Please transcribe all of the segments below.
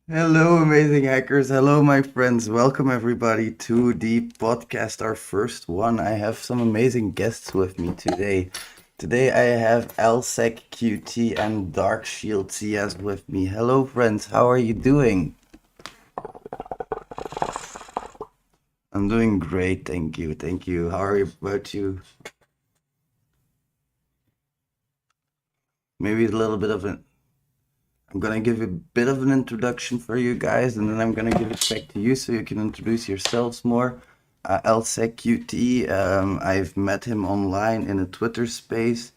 Hello, amazing hackers. Hello, my friends. Welcome, everybody, to the podcast, our first one. I have some amazing guests with me today. Today, I have LSecQT and DarkshieldCS with me. Hello, friends. How are you doing? I'm doing great. Thank you. Thank you. How are you about you? Maybe a little bit of an. I'm gonna give a bit of an introduction for you guys, and then I'm gonna give it back to you so you can introduce yourselves more. LSecQT, I've met him online in a Twitter space,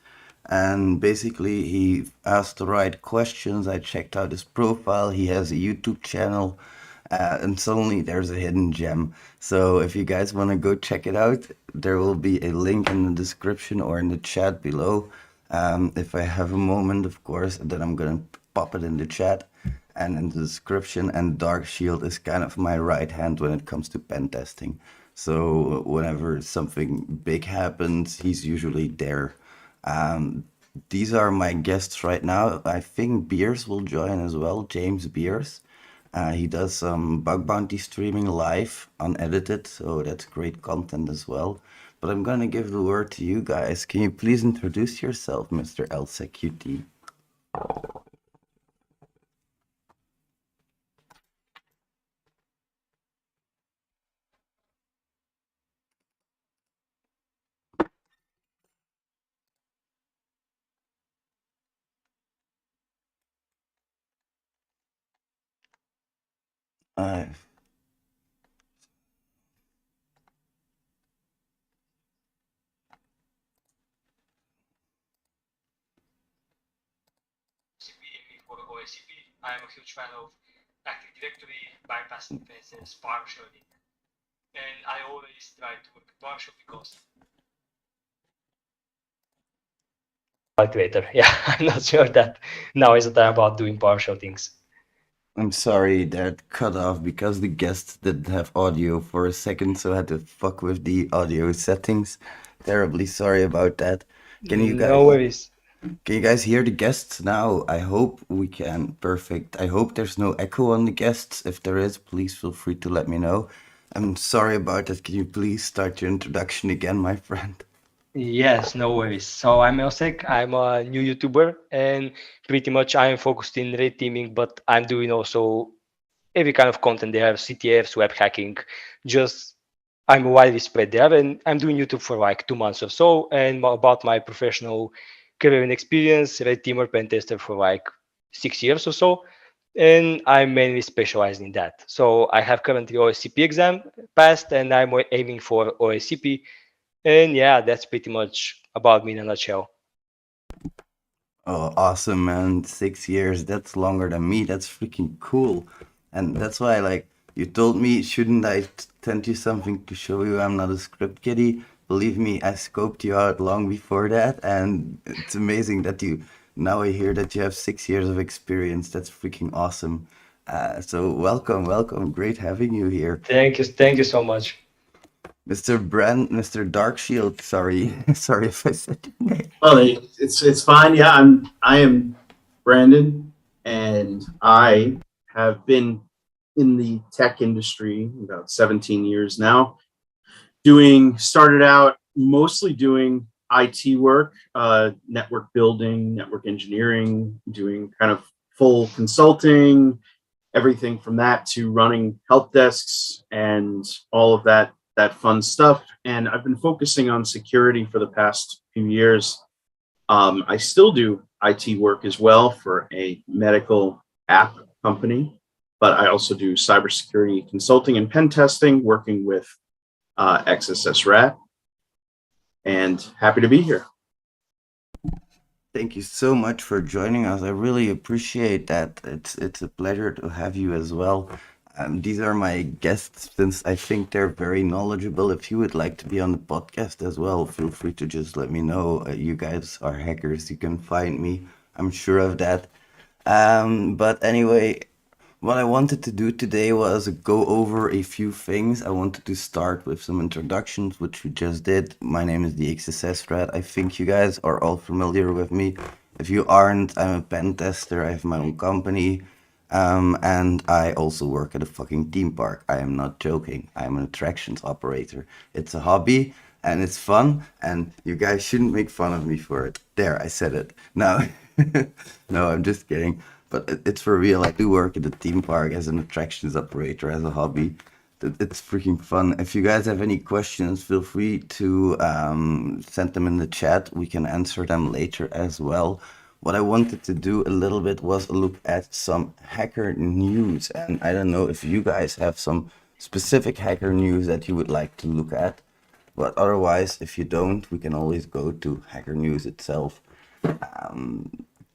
and basically he asked the right questions. I checked out his profile. He has a YouTube channel, and suddenly there's a hidden gem. So if you guys want to go check it out, there will be a link in the description or in the chat below. If I have a moment, of course, then I'm gonna pop it in the chat and in the description. And Dark Shield is kind of my right hand when it comes to pen testing. So whenever something big happens, he's usually there. Um, these are my guests right now. I think Beers will join as well, James Beers. He does some bug bounty streaming live, unedited, so that's great content as well. But I'm gonna give the word to you guys. Can you please introduce yourself, Mr. LSecQT? Uh, CP, aiming for OSCP. I am a huge fan of Active Directory, bypassing defenses, partially, and I always try to work partial because calculator. Yeah, I'm not sure that now is the time about doing partial things. I'm sorry that cut off because the guest didn't have audio for a second, so I had to fuck with the audio settings. Terribly sorry about that. Can you No guys worries. can you guys hear the guests now? I hope we can. Perfect. I hope there's no echo on the guests. If there is, please feel free to let me know. I'm sorry about that. Can you please start your introduction again, my friend? Yes, no worries. So I'm Elsek. I'm a new YouTuber, and pretty much I am focused in red teaming, but I'm doing also every kind of content there, CTFs, web hacking. Just I'm widely spread there, and I'm doing YouTube for like 2 months or so. And about my professional career and experience, red teamer, pen tester for like 6 years or so. And I'm mainly specialized in that. So I have currently OSCP exam passed, and I'm aiming for OSCP. And yeah, that's pretty much about me in a nutshell. Oh, awesome, man. 6 years, that's longer than me. That's freaking cool. And that's why, like, you told me, shouldn't I send you something to show you I'm not a script kiddie? Believe me, I scoped you out long before that, and it's amazing that you now I hear that you have 6 years of experience. That's freaking awesome. So welcome, welcome. Great having you here. Thank you so much. Mr. Darkshield, sorry. Sorry if I said your name. Well, it's fine. Yeah, I am Brandon, and I have been in the tech industry about 17 years now. Started out mostly doing IT work, network building, network engineering, doing kind of full consulting, everything from that to running help desks and all of that fun stuff. And I've been focusing on security for the past few years. I still do IT work as well for a medical app company, but I also do cybersecurity consulting and pen testing, working with thexssrat, and happy to be here. Thank you so much for joining us. I really appreciate that. It's a pleasure to have you as well. These are my guests since I think they're very knowledgeable. If you would like to be on the podcast as well, feel free to just let me know. You guys are hackers. You can find me. I'm sure of that. But anyway, what I wanted to do today was go over a few things. I wanted to start with some introductions, which we just did. My name is the thexssrat. I think you guys are all familiar with me. If you aren't, I'm a pen tester. I have my own company. And I also work at a fucking theme park. I am not joking. I'm an attractions operator. It's a hobby and it's fun, and you guys shouldn't make fun of me for it. There, I said it. No, no, I'm just kidding. But it's for real. I do work at a theme park as an attractions operator, as a hobby. It's freaking fun. If you guys have any questions, feel free to send them in the chat. We can answer them later as well. What I wanted to do a little bit was look at some hacker news. And I don't know if you guys have some specific hacker news that you would like to look at. But otherwise, if you don't, we can always go to hacker news itself.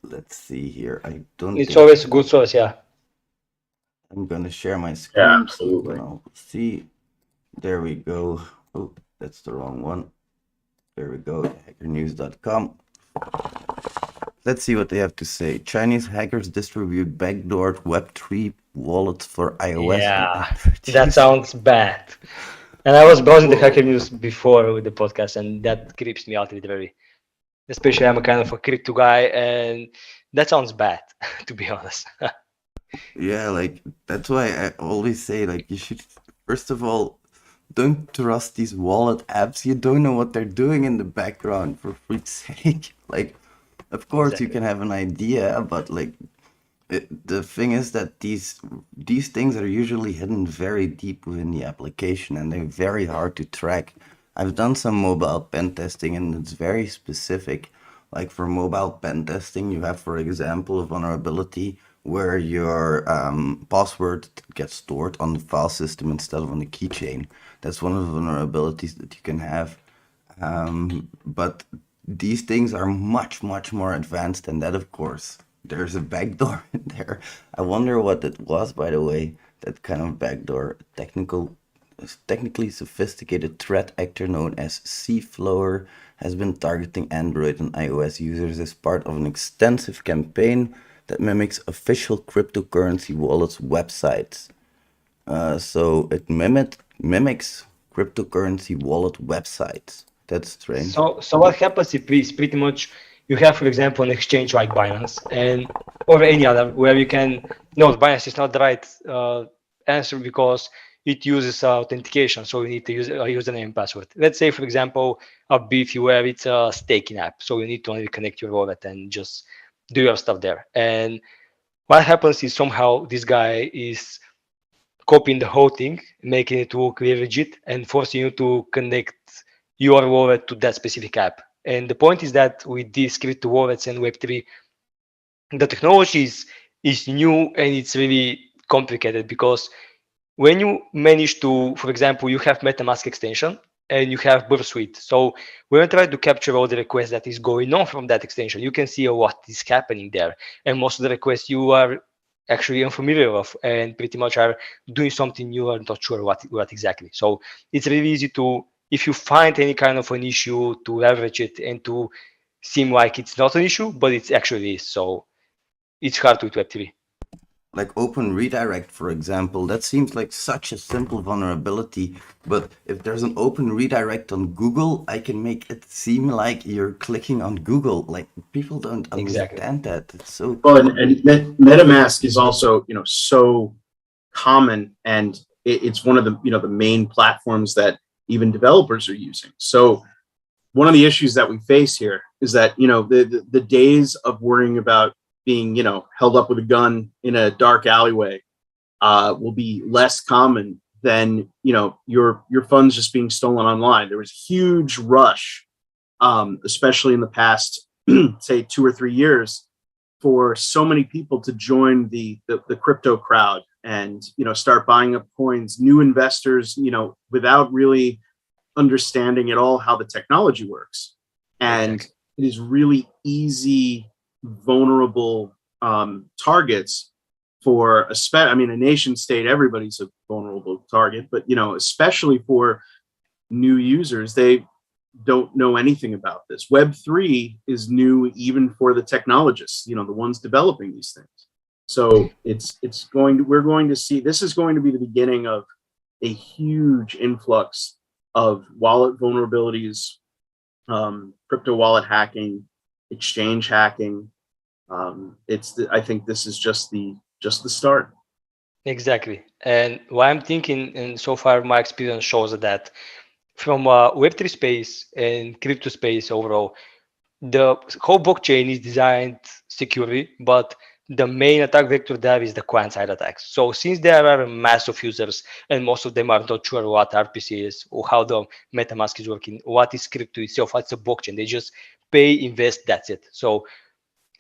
Let's see here. I don't It's think always a good source, yeah. I'm gonna share my Yeah, screen so you absolutely. can all see. There we go. Oh, that's the wrong one. There we go. Hackernews.com. Let's see what they have to say. Chinese hackers distribute backdoored Web3 wallets for iOS and Yeah, Android that users. sounds bad. And I was browsing the Hacker News before with the podcast, and that creeps me out literally. Especially, I'm a kind of a crypto guy, and that sounds bad, to be honest. Yeah, like that's why I always say like you should first of all don't trust these wallet apps. You don't know what they're doing in the background for freak's sake. Like of course you Exactly. can have an idea, but like the thing is that these things are usually hidden very deep within the application and they're very hard to track. I've done some mobile pen testing and it's very specific. Like for mobile pen testing, you have, for example, a vulnerability where your password gets stored on the file system instead of on the keychain. That's one of the vulnerabilities that you can have. But these things are much, much more advanced than that, of course. There's a backdoor in there. I wonder what it was, by the way, that kind of backdoor. Technically sophisticated threat actor known as Seaflower has been targeting Android and iOS users as part of an extensive campaign that mimics official cryptocurrency wallets websites. So it mimics cryptocurrency wallet websites. That's strange. So what happens is pretty much you have, for example, an exchange like Binance and or any other where you can. No, Binance is not the right answer because it uses authentication, so you need to use a username and password. Let's say, for example, a Beefy where it's a staking app, so you need to only connect your wallet and just do your stuff there. And what happens is somehow this guy is copying the whole thing, making it work very legit, and forcing you to connect your wallet to that specific app. And the point is that with these crypto wallets and Web3, the technology is new and it's really complicated because when you manage to, for example, you have MetaMask extension and you have Bursuite. So when you try to capture all the requests that is going on from that extension, you can see what is happening there. And most of the requests you are actually unfamiliar of and pretty much are doing something you are not sure what exactly. So it's really easy to, if you find any kind of an issue, to leverage it and to seem like it's not an issue, but it actually is. So it's hard with Web3. Like open redirect, for example, that seems like such a simple vulnerability. But if there's an open redirect on Google, I can make it seem like you're clicking on Google. Like people don't Exactly. understand that. It's so Well, and MetaMask is also, so common, and it's one of the, the main platforms that even developers are using. So one of the issues that we face here is that, the days of worrying about being, held up with a gun in a dark alleyway will be less common than, your funds just being stolen online. There was a huge rush, especially in the past, say 2 or 3 years, for so many people to join the crypto crowd and, start buying up coins, new investors, without really understanding at all how the technology works. And Exactly. it is really easy, vulnerable targets for a nation state. Everybody's a vulnerable target, but especially for new users, they don't know anything about this. Web3 is new even for the technologists, the ones developing these things. So we're going to see, this is going to be the beginning of a huge influx of wallet vulnerabilities, crypto wallet hacking, exchange hacking, I think this is just the start. Exactly. And what I'm thinking, and so far my experience shows that from Web3 space and crypto space overall, the whole blockchain is designed securely, but the main attack vector there is the client-side attacks. So since there are a mass of users and most of them are not sure what RPC is or how the MetaMask is working, what is crypto itself, what's a blockchain, they just pay, invest, that's it. So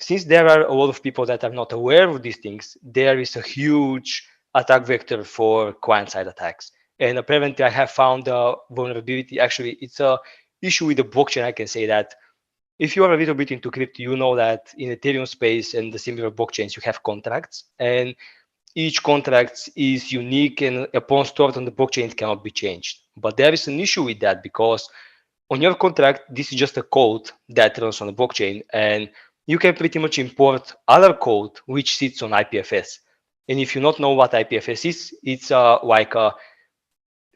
since there are a lot of people that are not aware of these things, there is a huge attack vector for client-side attacks. And apparently I have found a vulnerability. Actually, it's a issue with the blockchain. I can say that if you are a little bit into crypto, you know that in Ethereum space and the similar blockchains, you have contracts, and each contract is unique, and upon stored on the blockchain, it cannot be changed. But there is an issue with that because on your contract, this is just a code that runs on the blockchain, and you can pretty much import other code which sits on IPFS. And if you not know what IPFS is, it's like a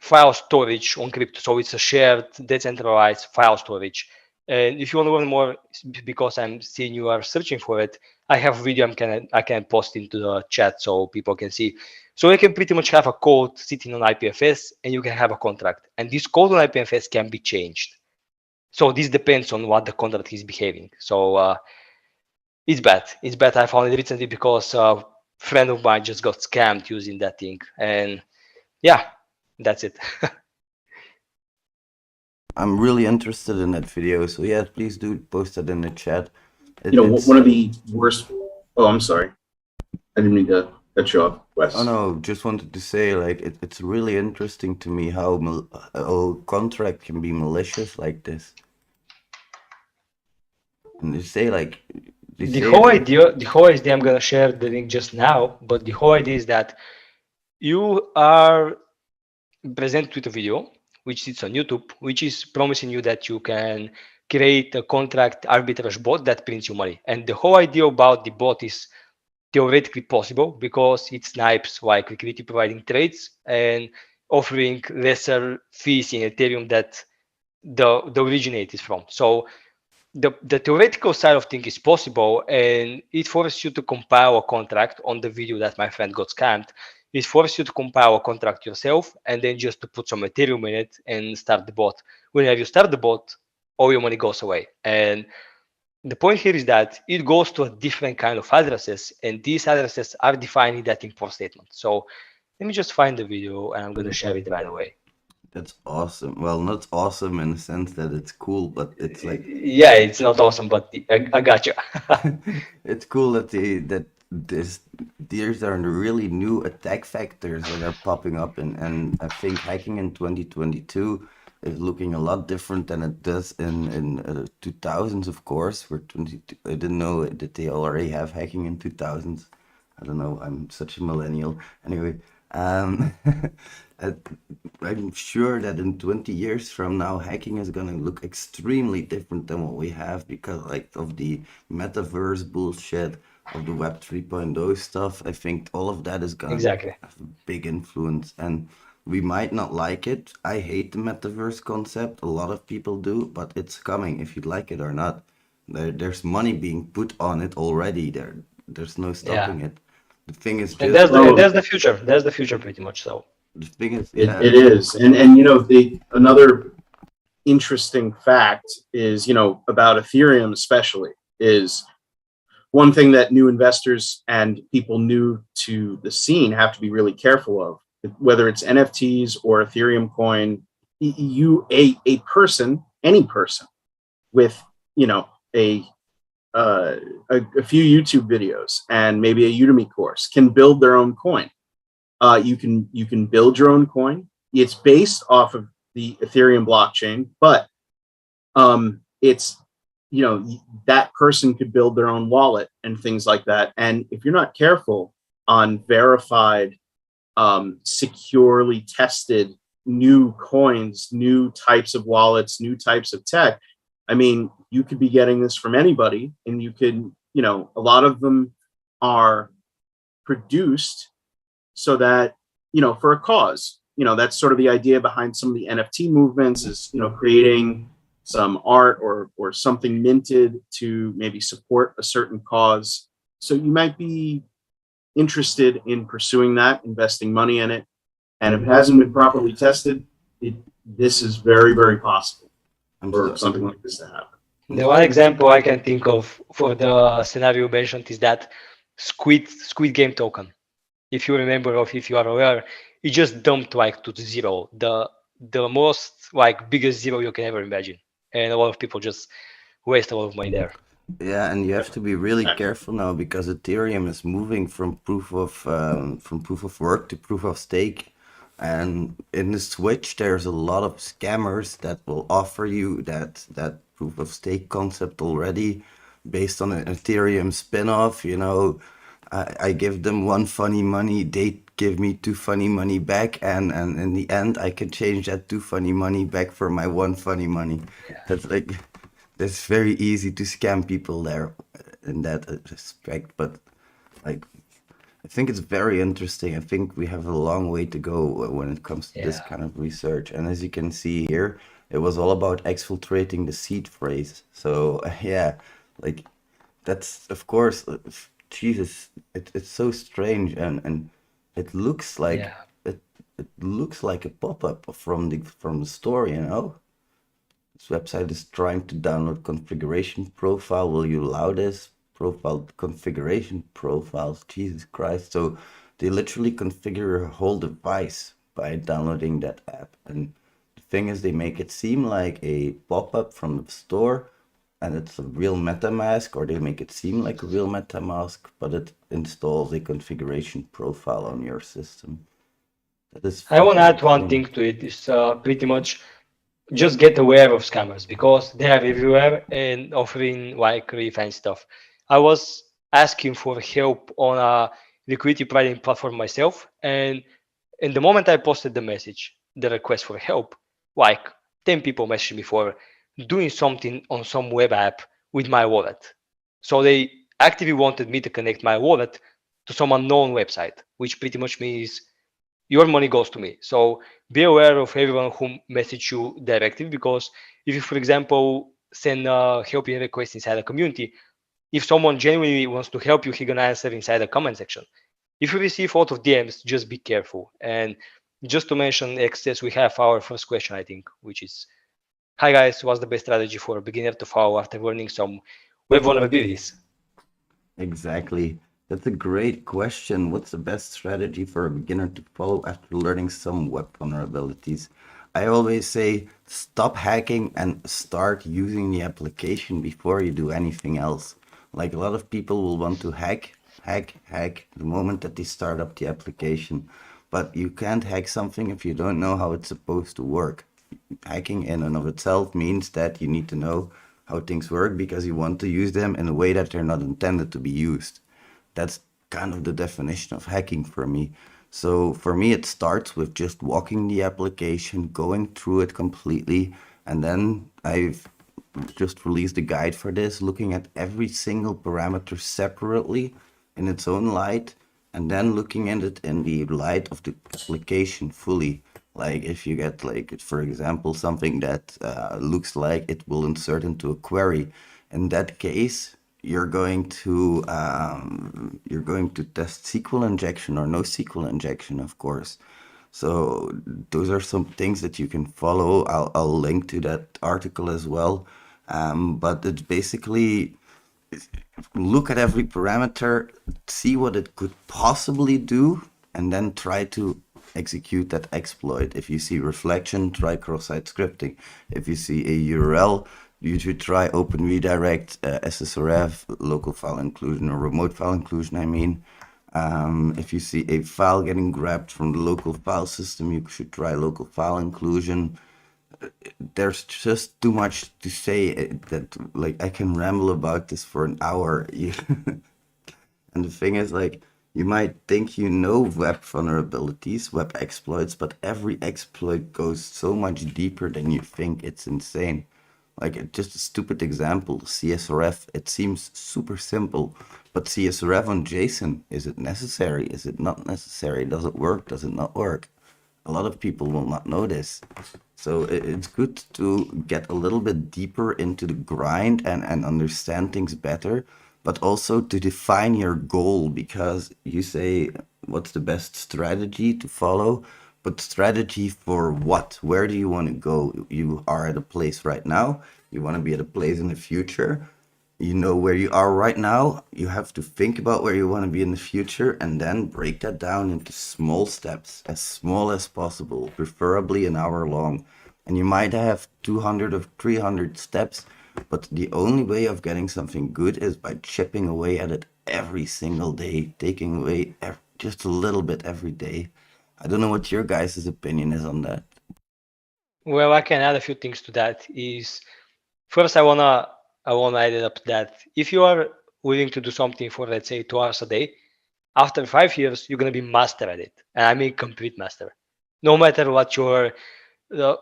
file storage on crypto. So it's a shared, decentralized file storage. And if you want to learn more, because I'm seeing you are searching for it, I have a video I can post into the chat so people can see. So you can pretty much have a code sitting on IPFS and you can have a contract. And this code on IPFS can be changed. So this depends on what the contract is behaving. So it's bad. It's bad. I found it recently because a friend of mine just got scammed using that thing. And yeah, that's it. I'm really interested in that video, so yeah, please do post it in the chat. One of the worst. Oh, I'm sorry. I didn't mean to cut you off, Wes. Oh no, just wanted to say, like, it's really interesting to me how a contract can be malicious like this. And they say, like, the whole idea, I'm gonna share the link just now, but the whole idea is that you are presented with a video which sits on YouTube, which is promising you that you can create a contract arbitrage bot that prints you money. And the whole idea about the bot is theoretically possible because it snipes like liquidity providing trades and offering lesser fees in Ethereum that the originate is from. So the theoretical side of things is possible, and it forces you to compile a contract on the video that my friend got scammed. It forces you to compile a contract yourself and then just to put some Ethereum in it and start the bot. Whenever you start the bot, all your money goes away. And the point here is that it goes to a different kind of addresses, and these addresses are defined in that import statement. So let me just find the video and I'm going to share it right away. That's awesome. Well, not awesome in the sense that it's cool, but it's like... Yeah, it's not awesome, but I got you. It's cool that these are really new attack factors that are popping up, and I think hacking in 2022 is looking a lot different than it does in 2000s, of course. We're 22. I didn't know that they already have hacking in 2000s. I don't know. I'm such a millennial. Anyway, I'm sure that in 20 years from now, hacking is going to look extremely different than what we have because like of the metaverse bullshit, of the Web 3.0 stuff. I think all of that is going to have a big influence, and we might not like it. I hate the metaverse concept. A lot of people do, but it's coming if you like it or not. There's money being put on it already. There's no stopping it. The thing is, and there's the future. There's the future, pretty much. So the thing is, it is, and another interesting fact is about Ethereum especially is one thing that new investors and people new to the scene have to be really careful of, whether it's NFTs or Ethereum coin. A person, any person with a few YouTube videos and maybe a Udemy course can build their own coin. You can build your own coin. It's based off of the Ethereum blockchain, but it's that person could build their own wallet and things like that. And if you're not careful on verified, securely tested new coins, new types of wallets, new types of tech, I mean, you could be getting this from anybody, and you could, a lot of them are produced so that, for a cause. That's sort of the idea behind some of the NFT movements is, creating some art or something minted to maybe support a certain cause. So you might be interested in pursuing that, investing money in it. And if it hasn't been properly tested, this is very, very possible for something like this to happen. The one example I can think of for the scenario mentioned is that Squid Game token. If you remember or if you are aware, it just dumped like to zero, the most like biggest zero you can ever imagine, and a lot of people just waste a lot of money there. Yeah, and you have to be really careful now because Ethereum is moving from proof of work to proof of stake. And in the switch, there's a lot of scammers that will offer you that proof of stake concept already based on an Ethereum spin-off. You know, I give them one funny money, they give me two funny money back, and in the end, I can change that two funny money back for my one funny money. That's like, it's very easy to scam people there in that respect. But like, I think it's very interesting. I think we have a long way to go when it comes to this Yeah. kind of research. And as you can see here, it was all about exfiltrating the seed phrase. So yeah, like that's of course, Jesus, it's so strange and it looks like Yeah. it looks like a pop-up from the store, you know? This website is trying to download configuration profile. Will you allow this? Profile configuration profiles. Jesus Christ. So they literally configure your whole device by downloading that app. And the thing is, they make it seem like a pop-up from the store and it's a real MetaMask, or they make it seem like a real MetaMask, but it installs a configuration profile on your system. That is I want to add one fucking thing to it. Is pretty much just get aware of scammers because they are everywhere and offering like really fancy stuff. I was asking for help on a liquidity providing platform myself, and in the moment I posted the message, the request for help, like 10 people messaged me for doing something on some web app with my wallet. So they actively wanted me to connect my wallet to some unknown website, which pretty much means your money goes to me. So be aware of everyone who message you directly, because if you, for example, send a helping request inside a community, if someone genuinely wants to help you, he's gonna answer inside the comment section. If you receive a lot of DMs, just be careful. And just to mention access, we have our first question, I think, which is, hi guys, what's the best strategy for a beginner to follow after learning some web vulnerabilities? Exactly. That's a great question. What's the best strategy for a beginner to follow after learning some web vulnerabilities? I always say stop hacking and start using the application before you do anything else. Like a lot of people will want to hack the moment that they start up the application. But you can't hack something if you don't know how it's supposed to work. Hacking in and of itself means that you need to know how things work because you want to use them in a way that they're not intended to be used. That's kind of the definition of hacking for me. So for me, it starts with just walking the application, going through it completely, and then I've just released a guide for this, looking at every single parameter separately in its own light, and then looking at it in the light of the application fully. Like if you get like, for example, something that looks like it will insert into a query, in that case, you're going to test SQL injection or no SQL injection, of course. So those are some things that you can follow. I'll link to that article as well. But it's basically look at every parameter, see what it could possibly do, and then try to execute that exploit. If you see reflection, try cross-site scripting. If you see a URL, you should try open redirect, SSRF, local file inclusion, or remote file inclusion, I mean. If you see a file getting grabbed from the local file system, you should try local file inclusion. There's just too much to say that like I can ramble about this for an hour. And the thing is, like, you might think you know web vulnerabilities, web exploits, but every exploit goes so much deeper than you think. It's insane. Like, just a stupid example, CSRF, it seems super simple, but CSRF on JSON, is it necessary? Is it not necessary? Does it work? Does it not work? A lot of people will not know this. So it's good to get a little bit deeper into the grind and understand things better, but also to define your goal, because you say what's the best strategy to follow, but strategy for what? Where do you want to go? You are at a place right now, you want to be at a place in the future. You know where you are right now. You have to think about where you want to be in the future and then break that down into small steps, as small as possible, preferably an hour long. And you might have 200 or 300 steps, but the only way of getting something good is by chipping away at it every single day, taking away just a little bit every day. I don't know what your guys' opinion is on that. Well, I can add a few things to that. Is first I wanna add it up that if you are willing to do something for, let's say, 2 hours a day, after 5 years you're gonna be master at it, and I mean complete master. No matter what you're uh,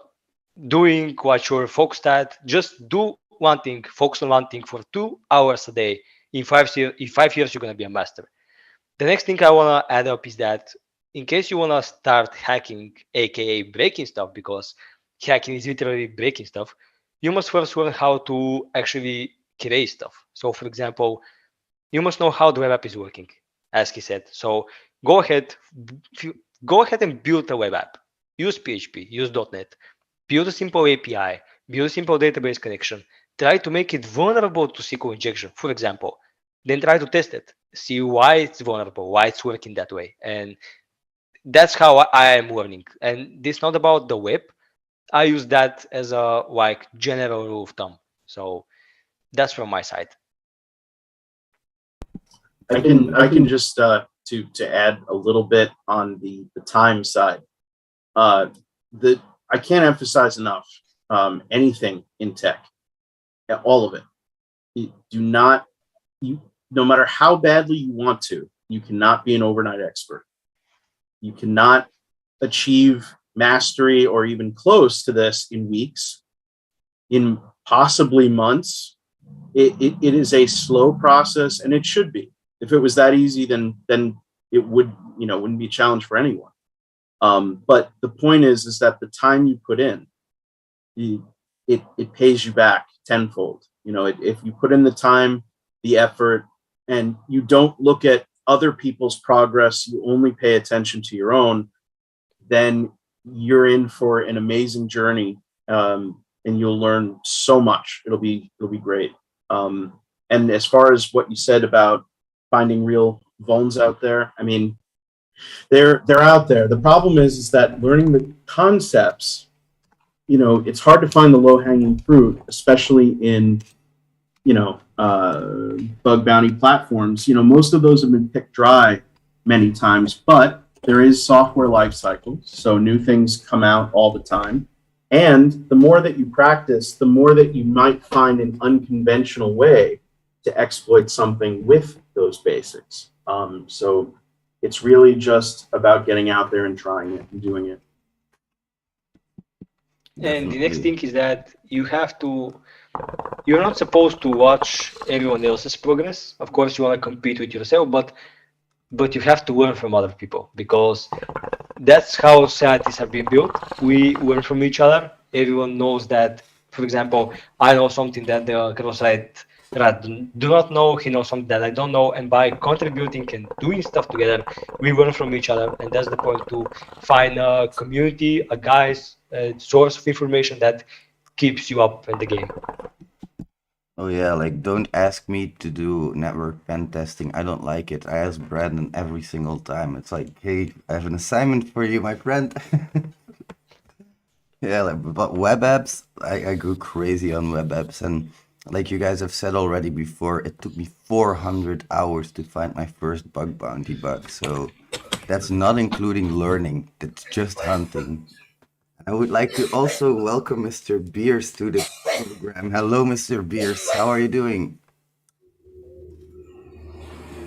doing, what you're focused at, just do one thing, focus on one thing for 2 hours a day. In 5 years you're gonna be a master. The next thing I wanna add up is that in case you wanna start hacking, aka breaking stuff, because hacking is literally breaking stuff, you must first learn how to actually create stuff. So for example, you must know how the web app is working, as he said. So go ahead, go ahead and build a web app. Use PHP, use .NET, build a simple API, build a simple database connection. Try to make it vulnerable to SQL injection, for example. Then try to test it, see why it's vulnerable, why it's working that way, and that's how I am learning. And this is not about the web. I use that as a like general rule of thumb. So that's from my side. I can just to add a little bit on the time side. The I can't emphasize enough anything in tech, all of it. You do not you no matter how badly you want to, you cannot be an overnight expert. You cannot achieve mastery or even close to this in weeks, in possibly months. It is a slow process, and it should be. If it was that easy, then it would, wouldn't be a challenge for anyone. But the point is that the time you put in, it pays you back tenfold. If you put in the time, the effort, and you don't look at other people's progress, you only pay attention to your own, then you're in for an amazing journey, and you'll learn so much. It'll be great. And as far as what you said about finding real vulns out there, I mean, they're out there. The problem is that learning the concepts, it's hard to find the low-hanging fruit, especially in bug bounty platforms. Most of those have been picked dry many times, but there is software life cycle, so new things come out all the time. And the more that you practice, the more that you might find an unconventional way to exploit something with those basics. So it's really just about getting out there and trying it and doing it. And the next thing is that you're not supposed to watch everyone else's progress. Of course, you want to compete with yourself, but you have to learn from other people, because that's how societies have been built. We learn from each other. Everyone knows that, for example, I know something that the cross-site rat do not know. He knows something that I don't know. And by contributing and doing stuff together, we learn from each other. And that's the point, to find a community, a source of information that keeps you up in the game. Oh yeah, like don't ask me to do network pen testing. I don't like it. I ask Brandon every single time. It's like, hey, I have an assignment for you, my friend. Yeah, but web apps, I go crazy on web apps, and like you guys have said already before, it took me 400 hours to find my first bug bounty bug. So that's not including learning. That's just hunting. I would like to also welcome Mr. Beers to the program. Hello, Mr. Beers. How are you doing?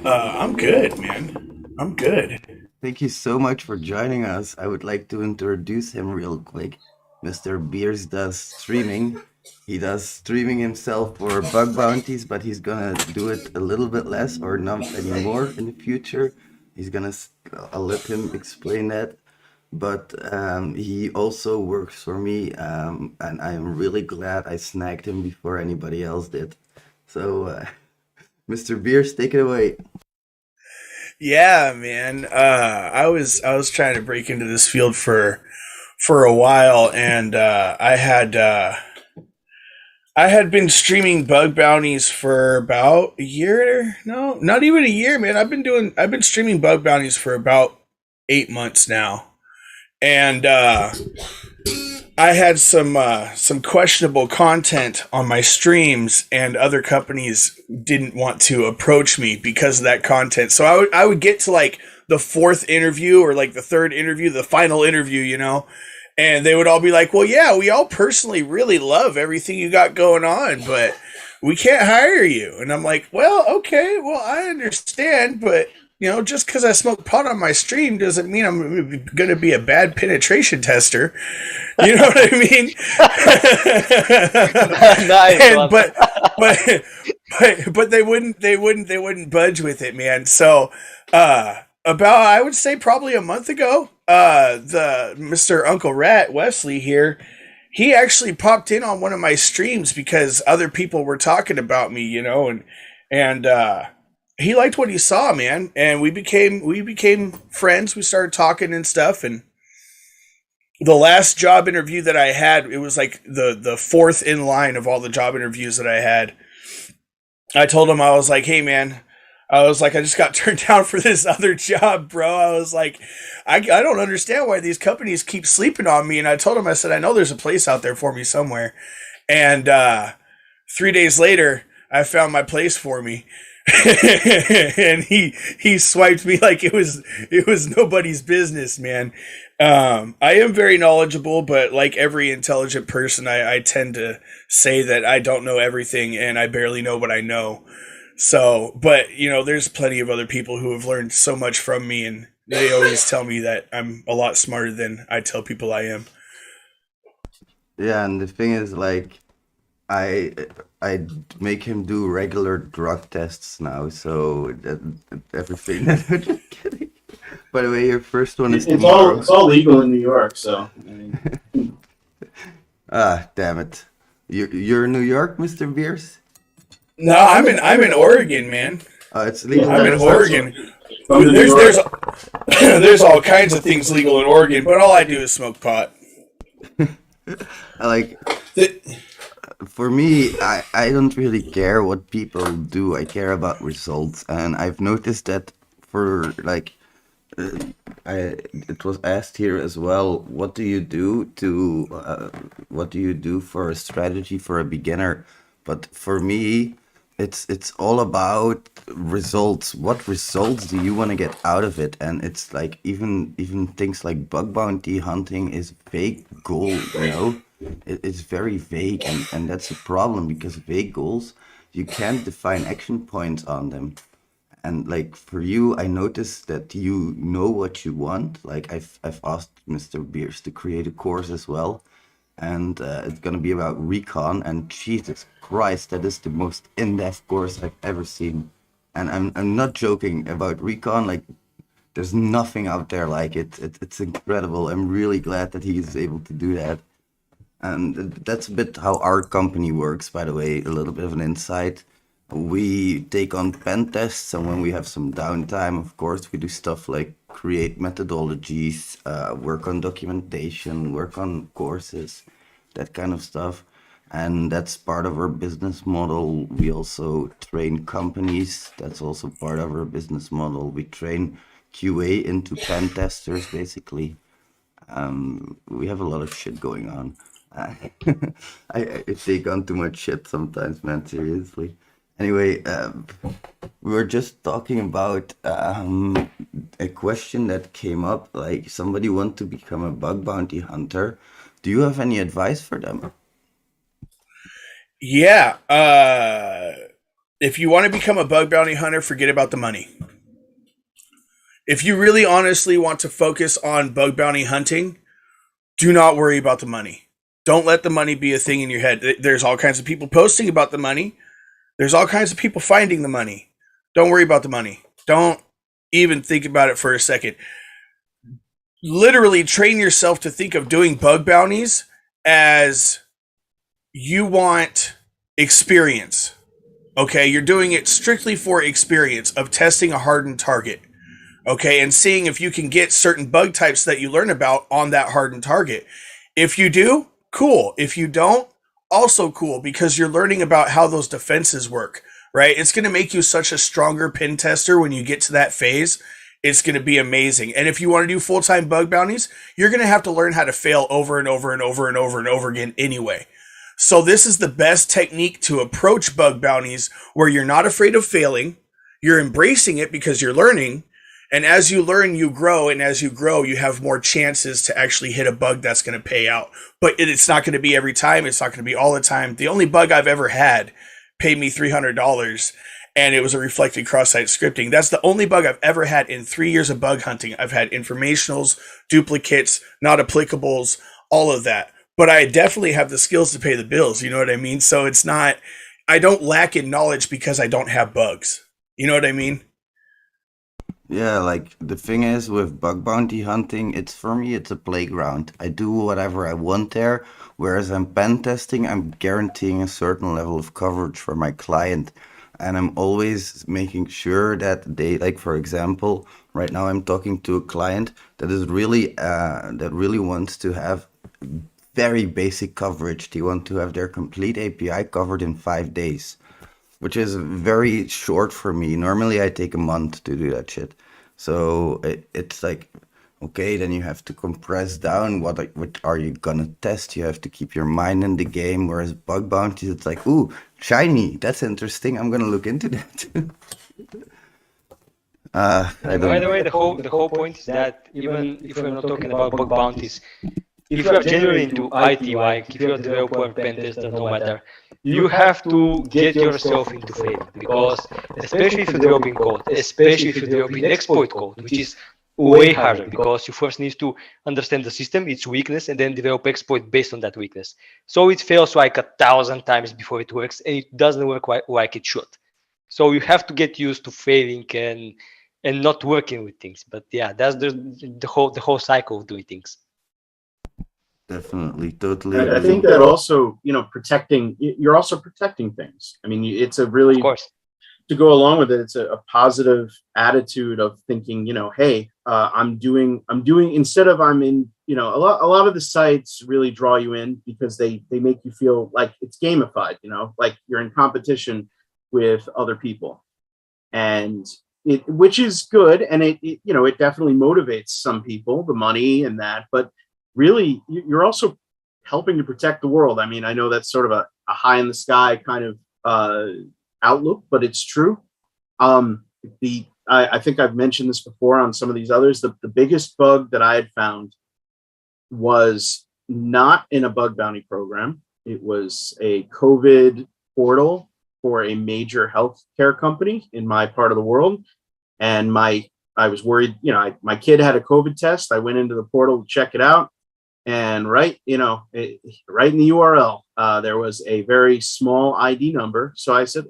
I'm good, man. I'm good. Thank you so much for joining us. I would like to introduce him real quick. Mr. Beers does streaming. He does streaming himself for bug bounties, but he's gonna do it a little bit less or not anymore in the future. I'll let him explain that. but he also works for me, and I'm really glad I snagged him before anybody else did. So, Mr. Beers, take it away. Yeah, man. I was trying to break into this field for a while, and I had been streaming bug bounties for about a year. No, not even a year, man. I've been streaming bug bounties for about 8 months now, and I had some questionable content on my streams, and other companies didn't want to approach me because of that content. So I would get to like the fourth interview or like the third interview, the final interview, and they would all be like, "Well, yeah, we all personally really love everything you got going on, but we can't hire you." And I'm like, "Well, okay, well, I understand, but." Just because I smoke pot on my stream doesn't mean I'm going to be a bad penetration tester. You know what I mean? Nice And one. but they wouldn't budge with it, man. So about I would say probably a month ago, the Mr. Uncle Rat Wesley here, he actually popped in on one of my streams because other people were talking about me, and he liked what he saw, man, and we became friends. We started talking and stuff, and the last job interview that I had, it was like the fourth in line of all the job interviews that I had. I told him, I was like, "Hey, man," I was like, "I just got turned down for this other job, bro." I was like, I don't understand why these companies keep sleeping on me." And I told him, I said, "I know there's a place out there for me somewhere." And 3 days later, I found my place for me. And he swiped me like it was nobody's business, man. I am very knowledgeable, but like every intelligent person, I tend to say that I don't know everything and I barely know what I know. So, but there's plenty of other people who have learned so much from me, and they always tell me that I'm a lot smarter than I tell people I am. Yeah, and the thing is, like, I I make him do regular drug tests now, so everything. Just kidding. By the way, your first one is It's all tomorrow. it's all legal in New York, so I mean, Ah, damn it. You're in New York, Mr. Beers? No, I'm in Oregon, man. It's legal. I'm in That's Oregon. from New There's York. there's there's all kinds of things legal in Oregon, but all I do is smoke pot. Like, The- for me, I don't really care what people do. I care about results, and I've noticed that for like, uh, it was asked here as well. What do you do for a strategy for a beginner? But for me, it's all about results. What results do you want to get out of it? And it's like even things like bug bounty hunting is vague goal, you know? It's very vague, and that's a problem because vague goals, you can't define action points on them. And like for you, I noticed that you know what you want. Like I've asked Mr. Beers to create a course as well, and it's gonna be about recon. And Jesus Christ, that is the most in-depth course I've ever seen. And I'm not joking about recon. Like there's nothing out there like it. It's incredible. I'm really glad that he is able to do that. And that's a bit how our company works, by the way, a little bit of an insight. We take on pen tests, and when we have some downtime, of course, we do stuff like create methodologies, work on documentation, work on courses, that kind of stuff. And that's part of our business model. We also train companies. That's also part of our business model. We train QA into pen testers, basically. We have a lot of shit going on. Uh, I take on too much shit sometimes, man, seriously. Anyway, we were just talking about a question that came up, like somebody want to become a bug bounty hunter. Do you have any advice for them? yeah, if you want to become a bug bounty hunter, forget about the money. If you really honestly want to focus on bug bounty hunting, do not worry about the money. Don't let the money be a thing in your head. There's all kinds of people posting about the money. There's all kinds of people finding the money. Don't worry about the money. Don't even think about it for a second. literally train yourself to think of doing bug bounties as you want experience. Okay, you're doing it strictly for experience of testing a hardened target. Okay, and seeing if you can get certain bug types that you learn about on that hardened target. If you do, cool. If you don't, also cool, because you're learning about how those defenses work, right? It's going to make you such a stronger pen tester when you get to that phase. It's going to be amazing. And if you want to do full-time bug bounties, you're going to have to learn how to fail over and over and over and over and over again anyway. So this is the best technique to approach bug bounties, where you're not afraid of failing, you're embracing it because you're learning, and as you learn, you grow, and as you grow, you have more chances to actually hit a bug that's going to pay out. But it's not going to be every time. It's not going to be all the time. The only bug I've ever had paid me $300, and it was a reflected cross-site scripting. That's the only bug I've ever had in 3 years of bug hunting. I've had informationals, duplicates, not applicables, all of that. But I definitely have the skills to pay the bills. You know what I mean? So it's not, I don't lack in knowledge because I don't have bugs. You know what I mean? Yeah, like the thing is with bug bounty hunting, it's for me, it's a playground. I do whatever I want there, whereas I'm pen testing, I'm guaranteeing a certain level of coverage for my client. And I'm always making sure that they, like, for example, right now I'm talking to a client that is that really wants to have very basic coverage. They want to have their complete API covered in 5 days, which is very short for me. Normally, I take a month to do that shit. So it's like, okay, then you have to compress down what are you gonna test? You have to keep your mind in the game. Whereas bug bounties, it's like, ooh, shiny, that's interesting. I'm gonna look into that. I By don't. the way, the whole point is that even if we're not talking about bug bounties, if you are genuinely into IT, like if you're a developer, pen tester, no matter, you have to get yourself into failing, because especially if you're developing code, especially if you're developing exploit code, which is way harder, because you first need to understand the system, its weakness, and then develop exploit based on that weakness. So it fails like 1,000 times before it works, and it doesn't work like it should. So you have to get used to failing and not working with things. But yeah, that's the whole cycle of doing things. Definitely, totally I agree. think that also, you're also protecting things. I mean, it's a really, Of course. to go along with it, it's a positive attitude of thinking, hey, I'm doing, instead of I'm in, a lot of the sites really draw you in because they make you feel like it's gamified, like you're in competition with other people. And which is good. And it definitely motivates some people, the money and that, but really you're also helping to protect the world. I mean, I know that's sort of a high in the sky kind of outlook, but it's true. I think I've mentioned this before on some of these others. The biggest bug that I had found was not in a bug bounty program. It was a COVID portal for a major healthcare company in my part of the world. And I was worried, my kid had a COVID test. I went into the portal to check it out. And right in the URL, there was a very small ID number. So I said,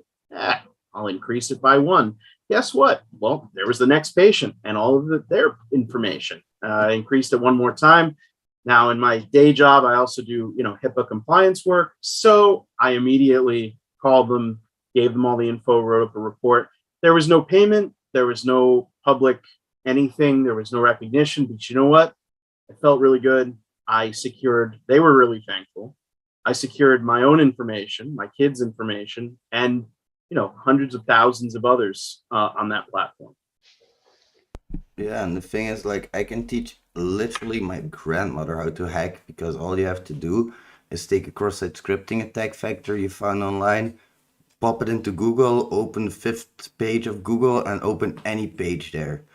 I'll increase it by 1. Guess what? Well, there was the next patient and all of their information. I increased it one more time. Now in my day job, I also do, HIPAA compliance work. So I immediately called them, gave them all the info, wrote up a report. There was no payment. There was no public anything. There was no recognition. But you know what? I felt really good. They were really thankful. I secured my own information, my kids' information, and, hundreds of thousands of others on that platform. Yeah, and the thing is, like, I can teach literally my grandmother how to hack, because all you have to do is take a cross-site scripting attack vector you found online, pop it into Google, open the 5th page of Google, and open any page there.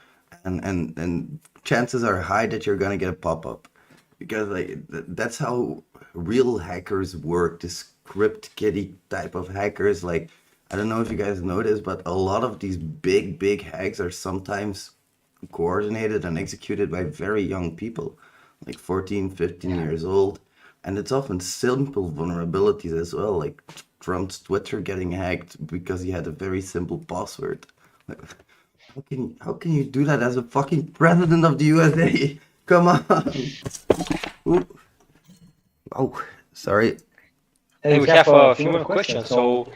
And chances are high that you're gonna get a pop-up. Because that's how real hackers work, the script kiddie type of hackers. Like, I don't know if you guys know this, but a lot of these big hacks are sometimes coordinated and executed by very young people, like 14, 15 years old. And it's often simple vulnerabilities as well, like Trump's Twitter getting hacked because he had a very simple password. Like, how can you do that as a fucking president of the USA? Come on. Ooh. Oh, sorry. And we have a few more questions. So,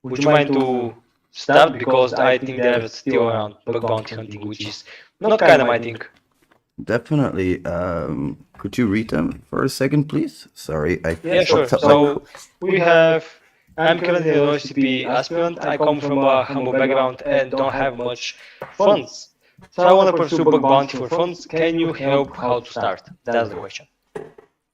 would you mind to start? Because I think they're still around bug bounty hunting, which is not kind of my thing. Definitely. Could you read them for a second, please? Sorry, I Yeah, sure. fucked up So, we have. I'm currently an OSCP aspirant. I come from a humble background and don't have much funds. So, I want to pursue bug bounty for funds. Can you help how to start? That's the question.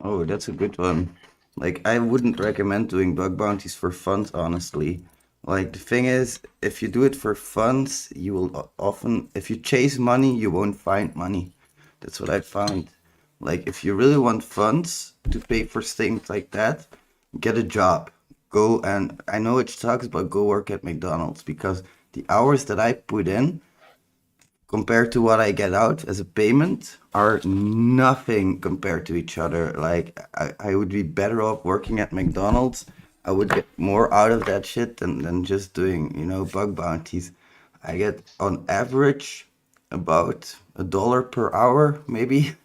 Oh, that's a good one. Like, I wouldn't recommend doing bug bounties for funds, honestly. Like, the thing is, if you do it for funds, you will often, if you chase money, you won't find money. That's what I found. Like, if you really want funds to pay for things like that, get a job. Go and I know it sucks, but go work at McDonald's because the hours that I put in compared to what I get out as a payment are nothing compared to each other. Like I would be better off working at McDonald's. I would get more out of that shit than just doing, bug bounties. I get on average about $1 per hour, maybe.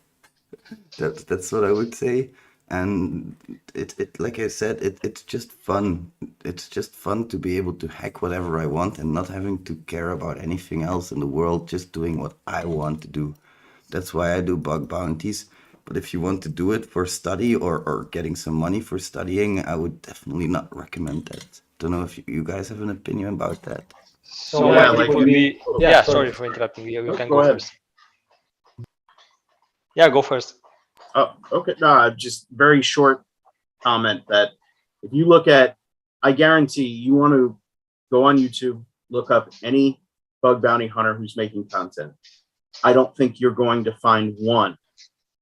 That's what I would say. And it like I said, it's just fun. It's just fun to be able to hack whatever I want and not having to care about anything else in the world, just doing what I want to do. That's why I do bug bounties. But if you want to do it for study or getting some money for studying, I would definitely not recommend that. Don't know if you guys have an opinion about that. So, Yeah, my tip like would be. oh, Yeah, sorry. sorry for interrupting you. You No, can go go ahead. first. Yeah, go first. Oh, okay. No, just very short comment that if you look at, I guarantee you want to go on YouTube, look up any bug bounty hunter who's making content. I don't think you're going to find one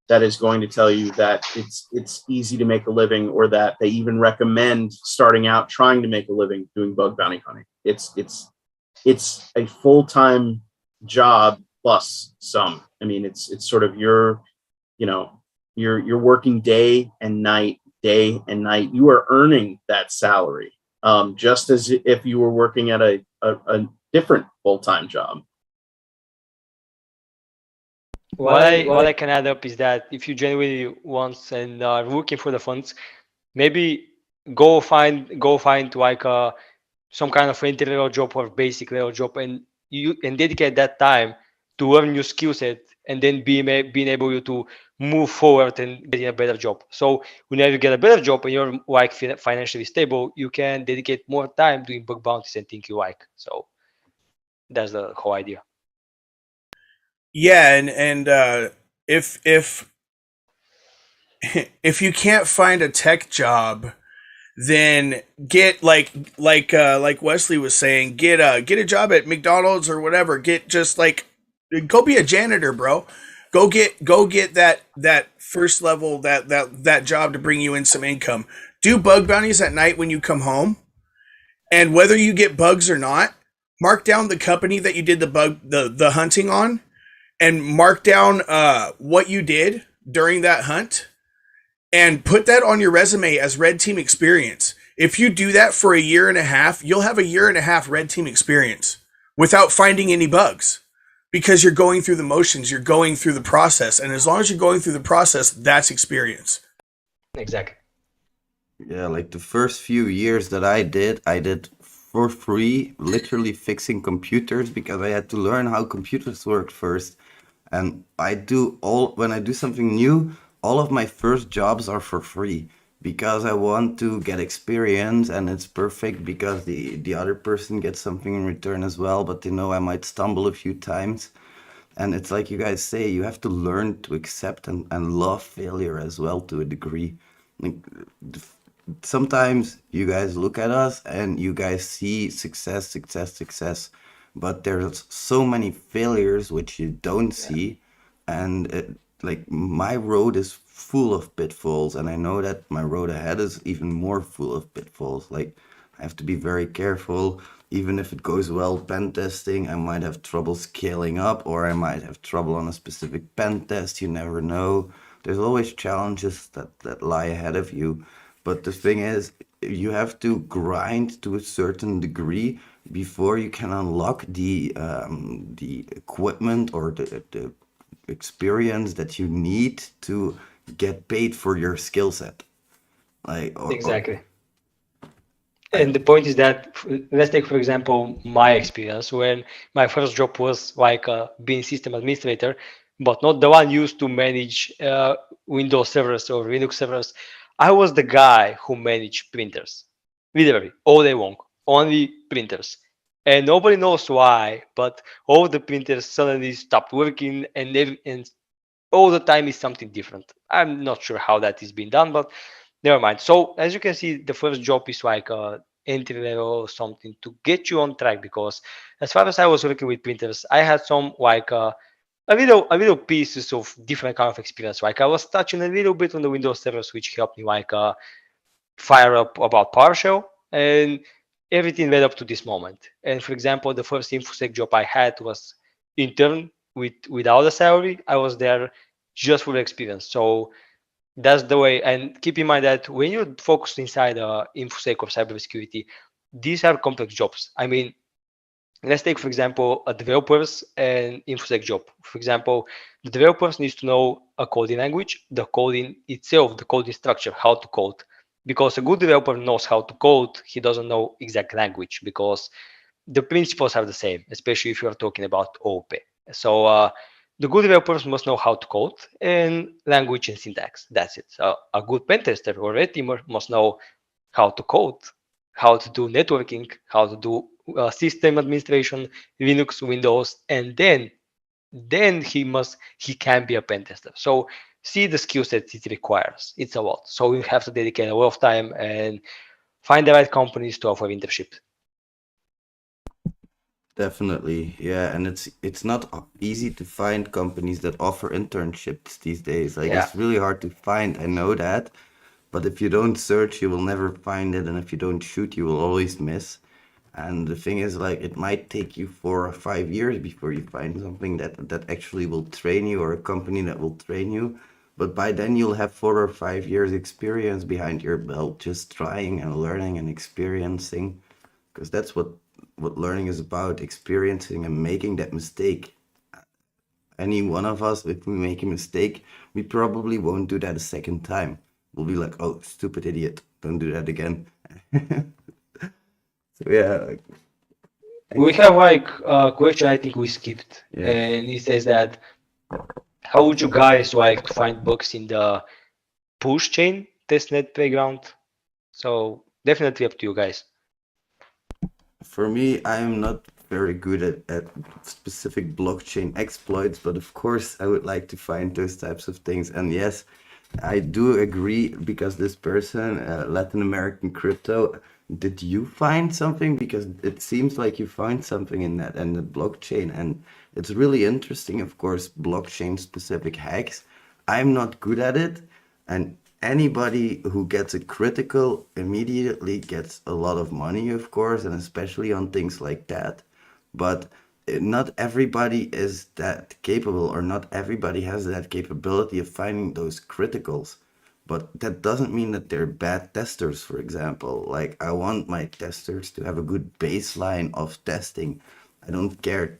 that is going to tell you that it's easy to make a living or that they even recommend starting out trying to make a living doing bug bounty hunting. It's a full-time job plus some. I mean, it's sort of your, you're working day and night. You are earning that salary, just as if you were working at a different full-time job. What I can add up is that if you genuinely want and are looking for the funds, maybe go find like some kind of entry level job or basic level job, and dedicate that time to learn new skill set, and then being able to move forward and getting a better job. So whenever you get a better job and you're like financially stable, you can dedicate more time doing bug bounties and things you like. So that's the whole idea. Yeah, and if if you can't find a tech job, then get like Wesley was saying, get a job at McDonald's or whatever. Get just like go be a janitor, bro. Go get that first level that job to bring you in some income. Do bug bounties at night when you come home, and whether you get bugs or not, mark down the company that you did the hunting on, and mark down what you did during that hunt and put that on your resume as red team experience. If you do that for a year and a half, you'll have a year and a half red team experience without finding any bugs because you're going through the motions, you're going through the process. And as long as you're going through the process, that's experience. Exactly. Yeah, like the first few years that I did for free, literally fixing computers because I had to learn how computers worked first. And when I do something new, all of my first jobs are for free because I want to get experience and it's perfect because the other person gets something in return as well, but they know I might stumble a few times. And it's like you guys say, you have to learn to accept and love failure as well to a degree. Like, sometimes you guys look at us and you guys see success, success, success, but there's so many failures which you don't see. And like my road is full of pitfalls, and I know that my road ahead is even more full of pitfalls. Like I have to be very careful. Even if it goes well pen testing, I might have trouble scaling up, or I might have trouble on a specific pen test. You never know. There's always challenges that lie ahead of you. But the thing is, you have to grind to a certain degree before you can unlock the equipment or the experience that you need to get paid for your skill set. Like Exactly. And the point is that, let's take, for example, my experience when my first job was like being system administrator, but not the one used to manage Windows servers or Linux servers. I was the guy who managed printers, literally all day long, only printers. And nobody knows why, but all the printers suddenly stopped working, and all the time is something different. I'm not sure how that is being done, but never mind. So as you can see, the first job is like a entry level something to get you on track, because as far as I was working with printers, I had some like a little pieces of different kind of experience. Like I was touching a little bit on the Windows servers, which helped me like fire up about PowerShell, and everything led up to this moment. And for example, the first InfoSec job I had was intern without a salary. I was there just for the experience. So that's the way. And keep in mind that when you're focused inside InfoSec or cybersecurity, these are complex jobs. I mean, let's take, for example, a developers and InfoSec job. For example, the developers needs to know a coding language, the coding itself, the coding structure, how to code. Because a good developer knows how to code, he doesn't know exact language, because the principles are the same, especially if you are talking about OOP. So the good developers must know how to code and language and syntax. That's it. So a good pen tester or red teamer must know how to code, how to do networking, how to do system administration, Linux, Windows, and then he can be a pen tester. So see the skill set it requires. It's a lot. So you have to dedicate a lot of time and find the right companies to offer internship. Definitely, yeah, and it's not easy to find companies that offer internships these days. Like Yeah. it's really hard to find. I know that, but if you don't search, you will never find it, and if you don't shoot, you will always miss. And the thing is, like, it might take you 4 or 5 years before you find something that actually will train you, or a company that will train you. But by then you'll have 4 or 5 years experience behind your belt, just trying and learning and experiencing, because that's what learning is about, experiencing and making that mistake. Any one of us, if we make a mistake, we probably won't do that a second time. We'll be like, oh, stupid idiot, don't do that again. So yeah, like, We have like a question I think we skipped, yeah. and it says that how would you guys like to find bugs in the push chain testnet playground? So definitely up to you guys. For me, I am not very good at specific blockchain exploits, but of course, I would like to find those types of things. And yes, I do agree, because this person, Latin American crypto, did you find something? Because it seems like you find something in that and the blockchain, and it's really interesting, of course, blockchain specific hacks. I'm not good at it, and anybody who gets it critical immediately gets a lot of money, of course, and especially on things like that. But not everybody is that capable, or not everybody has that capability of finding those criticals. But that doesn't mean that they're bad testers, for example. Like, I want my testers to have a good baseline of testing. I don't care.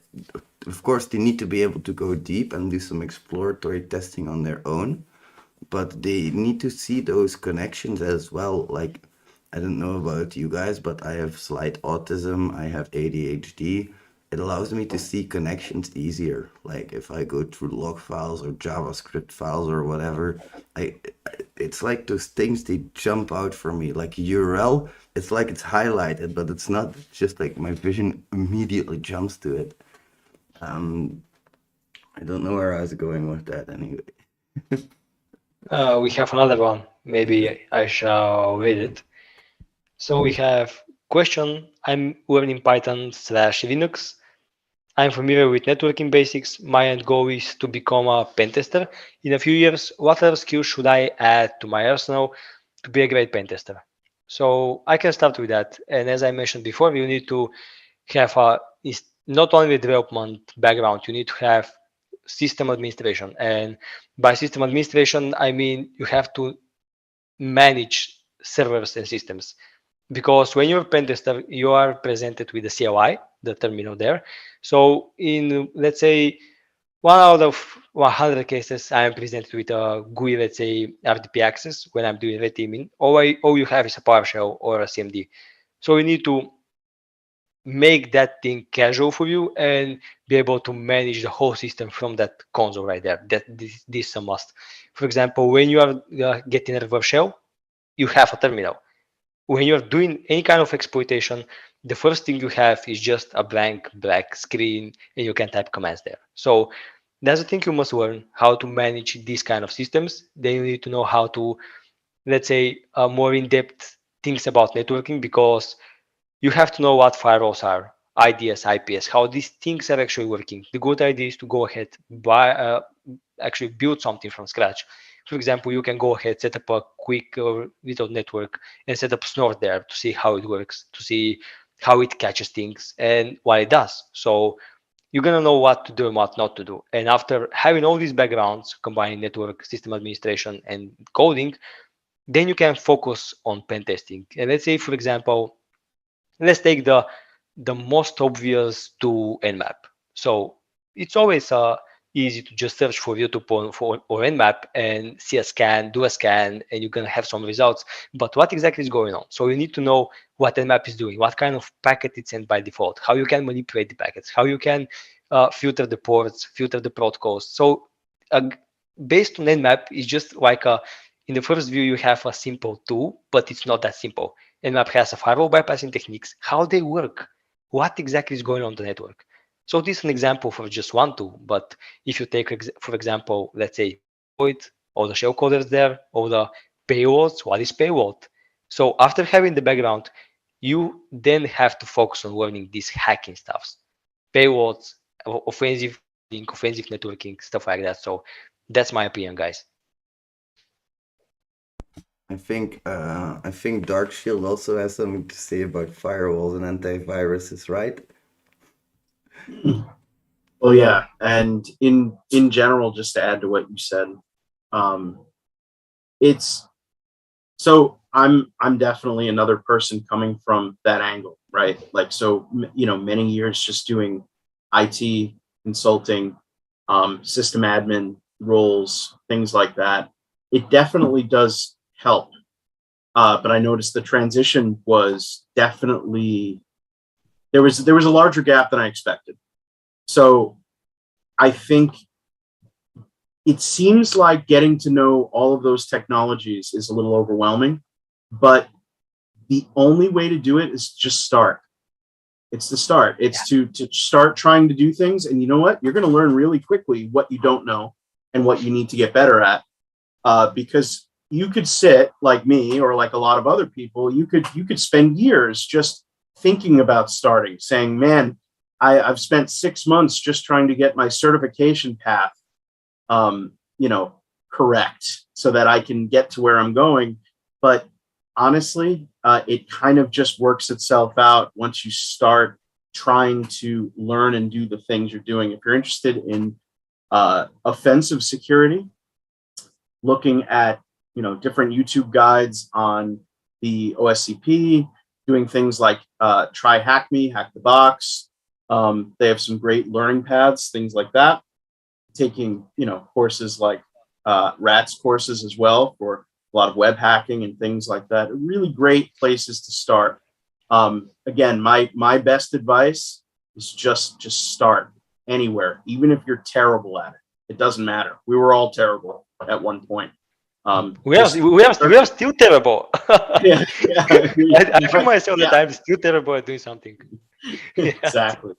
Of course, they need to be able to go deep and do some exploratory testing on their own, but they need to see those connections as well. Like, I don't know about you guys, but I have slight autism, I have ADHD. It allows me to see connections easier. Like if I go through log files or JavaScript files or whatever, I it's like those things, they jump out for me. Like URL, it's like it's highlighted, but it's not. It's just like my vision immediately jumps to it. I don't know where I was going with that anyway. We have another one. Maybe I shall read it. So we have question. I'm learning Python/Linux. I'm familiar with networking basics. My end goal is to become a pen tester. In a few years, what other skills should I add to my arsenal to be a great pen tester? So I can start with that. And as I mentioned before, you need to have not only development background, you need to have system administration. And by system administration, I mean you have to manage servers and systems, because when you're a pen tester, you are presented with the CLI, the terminal there. So in, let's say, 100 cases, I am presented with a GUI, let's say RDP access when I'm doing red teaming. All you have is a PowerShell or a CMD. So you need to make that thing casual for you and be able to manage the whole system from that console right there. This is a must. For example, when you are getting a reverse shell, you have a terminal. When you're doing any kind of exploitation, the first thing you have is just a blank black screen and you can type commands there. So that's the thing you must learn, how to manage these kind of systems. Then you need to know how to, let's say, more in-depth things about networking, because you have to know what firewalls are, IDS, IPS, how these things are actually working. The good idea is to go ahead, actually build something from scratch. For example, you can go ahead, set up a quick little network and set up Snort there to see how it works, to see how it catches things and what it does. So you're going to know what to do and what not to do. And after having all these backgrounds, combining network, system administration, and coding, then you can focus on pen testing. And let's say, for example, let's take the most obvious to Nmap. So it's always easy to just search for YouTube or Nmap and see a scan, do a scan, and you're gonna have some results. But what exactly is going on? So you need to know what Nmap is doing, what kind of packet it's sent by default, how you can manipulate the packets, how you can filter the ports, filter the protocols. So based on Nmap, it's just like in the first view, you have a simple tool, but it's not that simple. Nmap has a firewall bypassing techniques, how they work, what exactly is going on the network. So this is an example for just one tool, but if you take, for example, let's say Void, or the shellcoders there, or the paywalls, what is paywall? So after having the background, you then have to focus on learning these hacking stuffs, paywalls, offensive link, offensive networking, stuff like that. So that's my opinion, guys. I think Darkshield also has something to say about firewalls and antiviruses, right? Oh yeah, and in general, just to add to what you said, it's so I'm definitely another person coming from that angle, right? Like, so many years just doing IT consulting, system admin roles, things like that. It definitely does help, but I noticed the transition was definitely there was a larger gap than I expected. So I think it seems like getting to know all of those technologies is a little overwhelming, but the only way to do it is just start. It's to start. It's to start trying to do things. And you know what? You're going to learn really quickly what you don't know and what you need to get better at. Because you could sit like me or like a lot of other people, you could spend years just thinking about starting, saying, man, I've spent 6 months just trying to get my certification path correct so that I can get to where I'm going. But honestly, it kind of just works itself out once you start trying to learn and do the things you're doing. If you're interested in offensive security, looking at different YouTube guides on the OSCP, doing things like try hack me, hack the box. They have some great learning paths, things like that. Taking courses like RATS courses as well for a lot of web hacking and things like that. Really great places to start. Again, my best advice is just start anywhere, even if you're terrible at it. It doesn't matter. We were all terrible at one point. We are still terrible. Yeah. I feel myself that I'm still terrible at doing something. Exactly.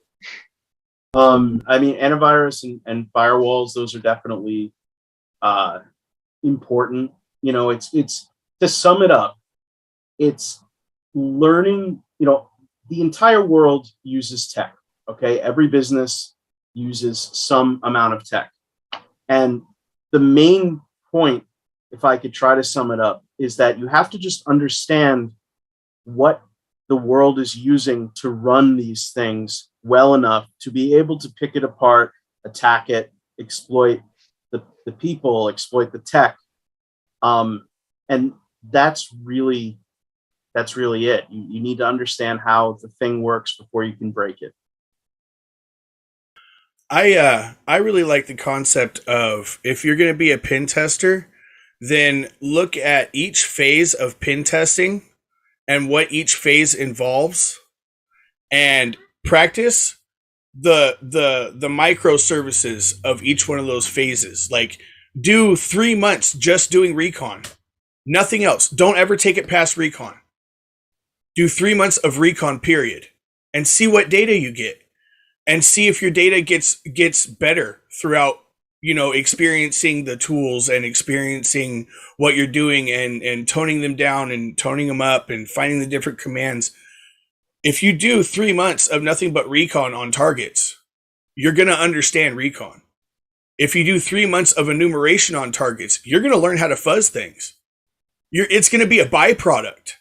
I mean, antivirus and firewalls, those are definitely important. It's to sum it up, it's learning, the entire world uses tech. Okay. Every business uses some amount of tech. And the main point, if I could try to sum it up, is that you have to just understand what the world is using to run these things well enough to be able to pick it apart, attack it, exploit the people, exploit the tech. And that's really it. You need to understand how the thing works before you can break it. I really like the concept of, if you're going to be a pen tester, then look at each phase of pen testing and what each phase involves, and practice the microservices of each one of those phases. Like, do 3 months just doing recon, nothing else. Don't ever take it past recon. Do 3 months of recon period, and see what data you get, and see if your data gets better throughout, experiencing the tools and experiencing what you're doing, and toning them down and toning them up and finding the different commands. If you do 3 months of nothing but recon on targets, you're going to understand recon. If you do 3 months of enumeration on targets, you're going to learn how to fuzz things. It's going to be a byproduct.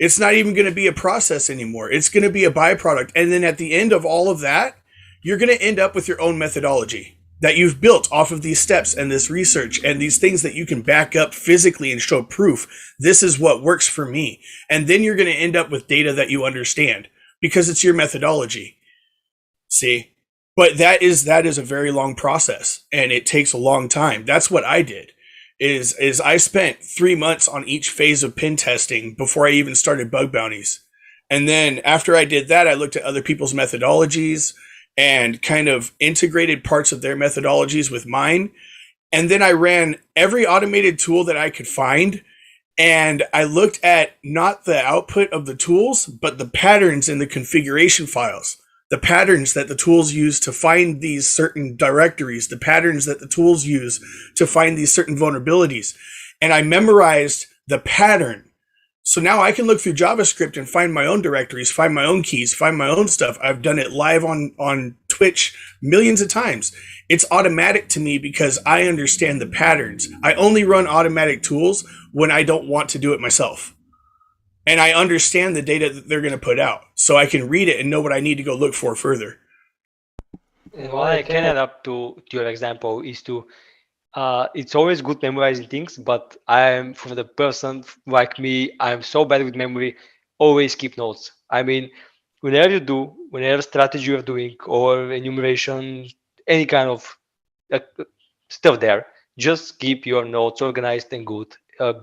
It's not even going to be a process anymore. It's going to be a byproduct. And then at the end of all of that, you're going to end up with your own methodology that you've built off of these steps and this research and these things that you can back up physically and show proof. This is what works for me. And then you're going to end up with data that you understand because it's your methodology. See? But that is a very long process, and it takes a long time. That's what I did. Is I spent 3 months on each phase of pen testing before I even started bug bounties. And then after I did that, I looked at other people's methodologies and kind of integrated parts of their methodologies with mine. And then I ran every automated tool that I could find. And I looked at not the output of the tools, but the patterns in the configuration files, the patterns that the tools use to find these certain directories, the patterns that the tools use to find these certain vulnerabilities. And I memorized the pattern. So now I can look through JavaScript and find my own directories, find my own keys, find my own stuff. I've done it live on Twitch millions of times. It's automatic to me because I understand the patterns. I only run automatic tools when I don't want to do it myself. And I understand the data that they're going to put out. So I can read it and know what I need to go look for further. And what I can add up to your example is to, it's always good memorizing things, but I'm, for the person like me, I'm so bad with memory, always keep notes. I mean, whenever strategy you're doing or enumeration, any kind of stuff there, just keep your notes organized and good.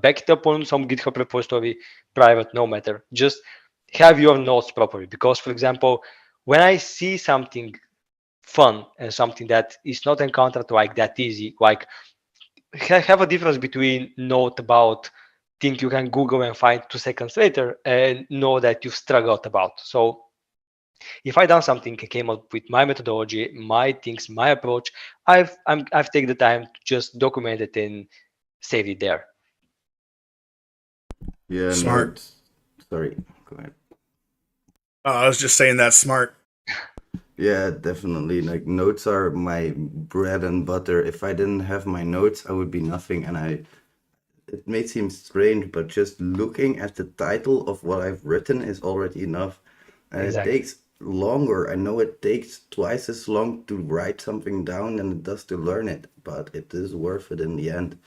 Back it up on some GitHub repository, private, no matter. Just have your notes properly. Because, for example, when I see something fun and something that is not encountered like that easy, like have a difference between note about thing you can Google and find 2 seconds later and know that you've struggled about. So if I done something and came up with my methodology, my things, my approach, I've taken the time to just document it and save it there. Yeah, Smart. notes. Sorry, go ahead. I was just saying that's smart. Yeah, definitely. Like, notes are my bread and butter. If I didn't have my notes, I would be nothing. And it may seem strange, but just looking at the title of what I've written is already enough. And Exactly. it takes longer. I know it takes twice as long to write something down than it does to learn it, but it is worth it in the end.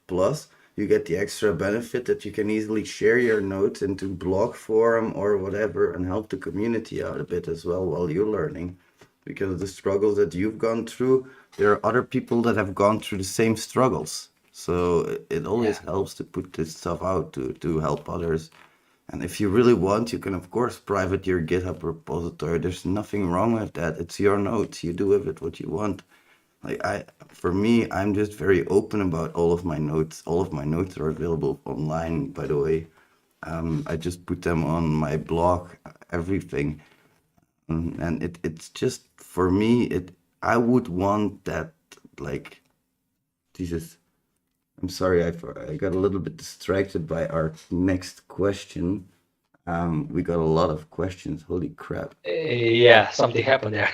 Plus, you get the extra benefit that you can easily share your notes into blog forum or whatever and help the community out a bit as well while you're learning. Because of the struggles that you've gone through, there are other people that have gone through the same struggles. So it always helps to put this stuff out to help others. And if you really want, you can, of course, private your GitHub repository. There's nothing wrong with that. It's your notes. You do with it what you want. Like, for me, I'm just very open about all of my notes. All of my notes are available online, by the way. I just put them on my blog, everything. And it's just, for me, I would want that, like, Jesus. I'm sorry, I got a little bit distracted by our next question. We got a lot of questions. Holy crap. Yeah, something happened there.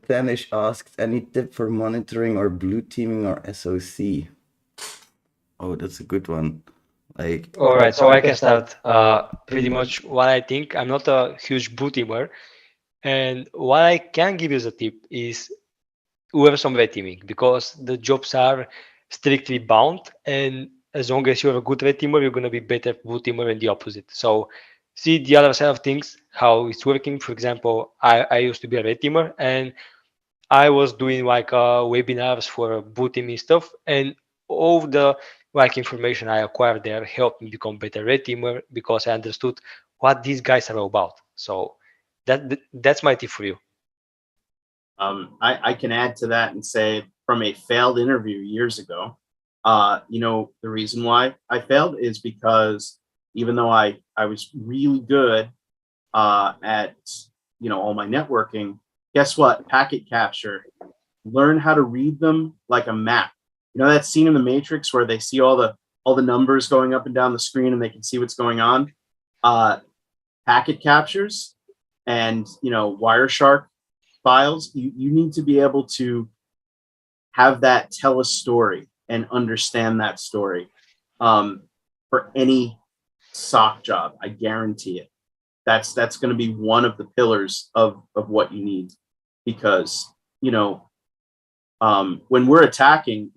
Danish asked, any tip for monitoring or blue teaming or SOC? Oh, that's a good one. Like, All right, so I can start. Pretty much what I think. I'm not a huge blue teamer, and what I can give you as a tip is have some red teaming, because the jobs are strictly bound, and as long as you're a good red teamer, you're gonna be better blue teamer than the opposite. So see the other side of things, how it's working. For example, I used to be a red teamer, and I was doing like webinars for boot teaming stuff, and all the like information I acquired there helped me become better red teamer because I understood what these guys are all about. So that's my tip for you. I can add to that and say from a failed interview years ago, the reason why I failed is because even though I was really good at, all my networking, guess what? Packet capture, learn how to read them like a map. You know that scene in the Matrix where they see all the numbers going up and down the screen and they can see what's going on? Packet captures and, Wireshark files, you need to be able to have that tell a story and understand that story for any SOC job. I guarantee it. That's going to be one of the pillars of what you need, because when we're attacking,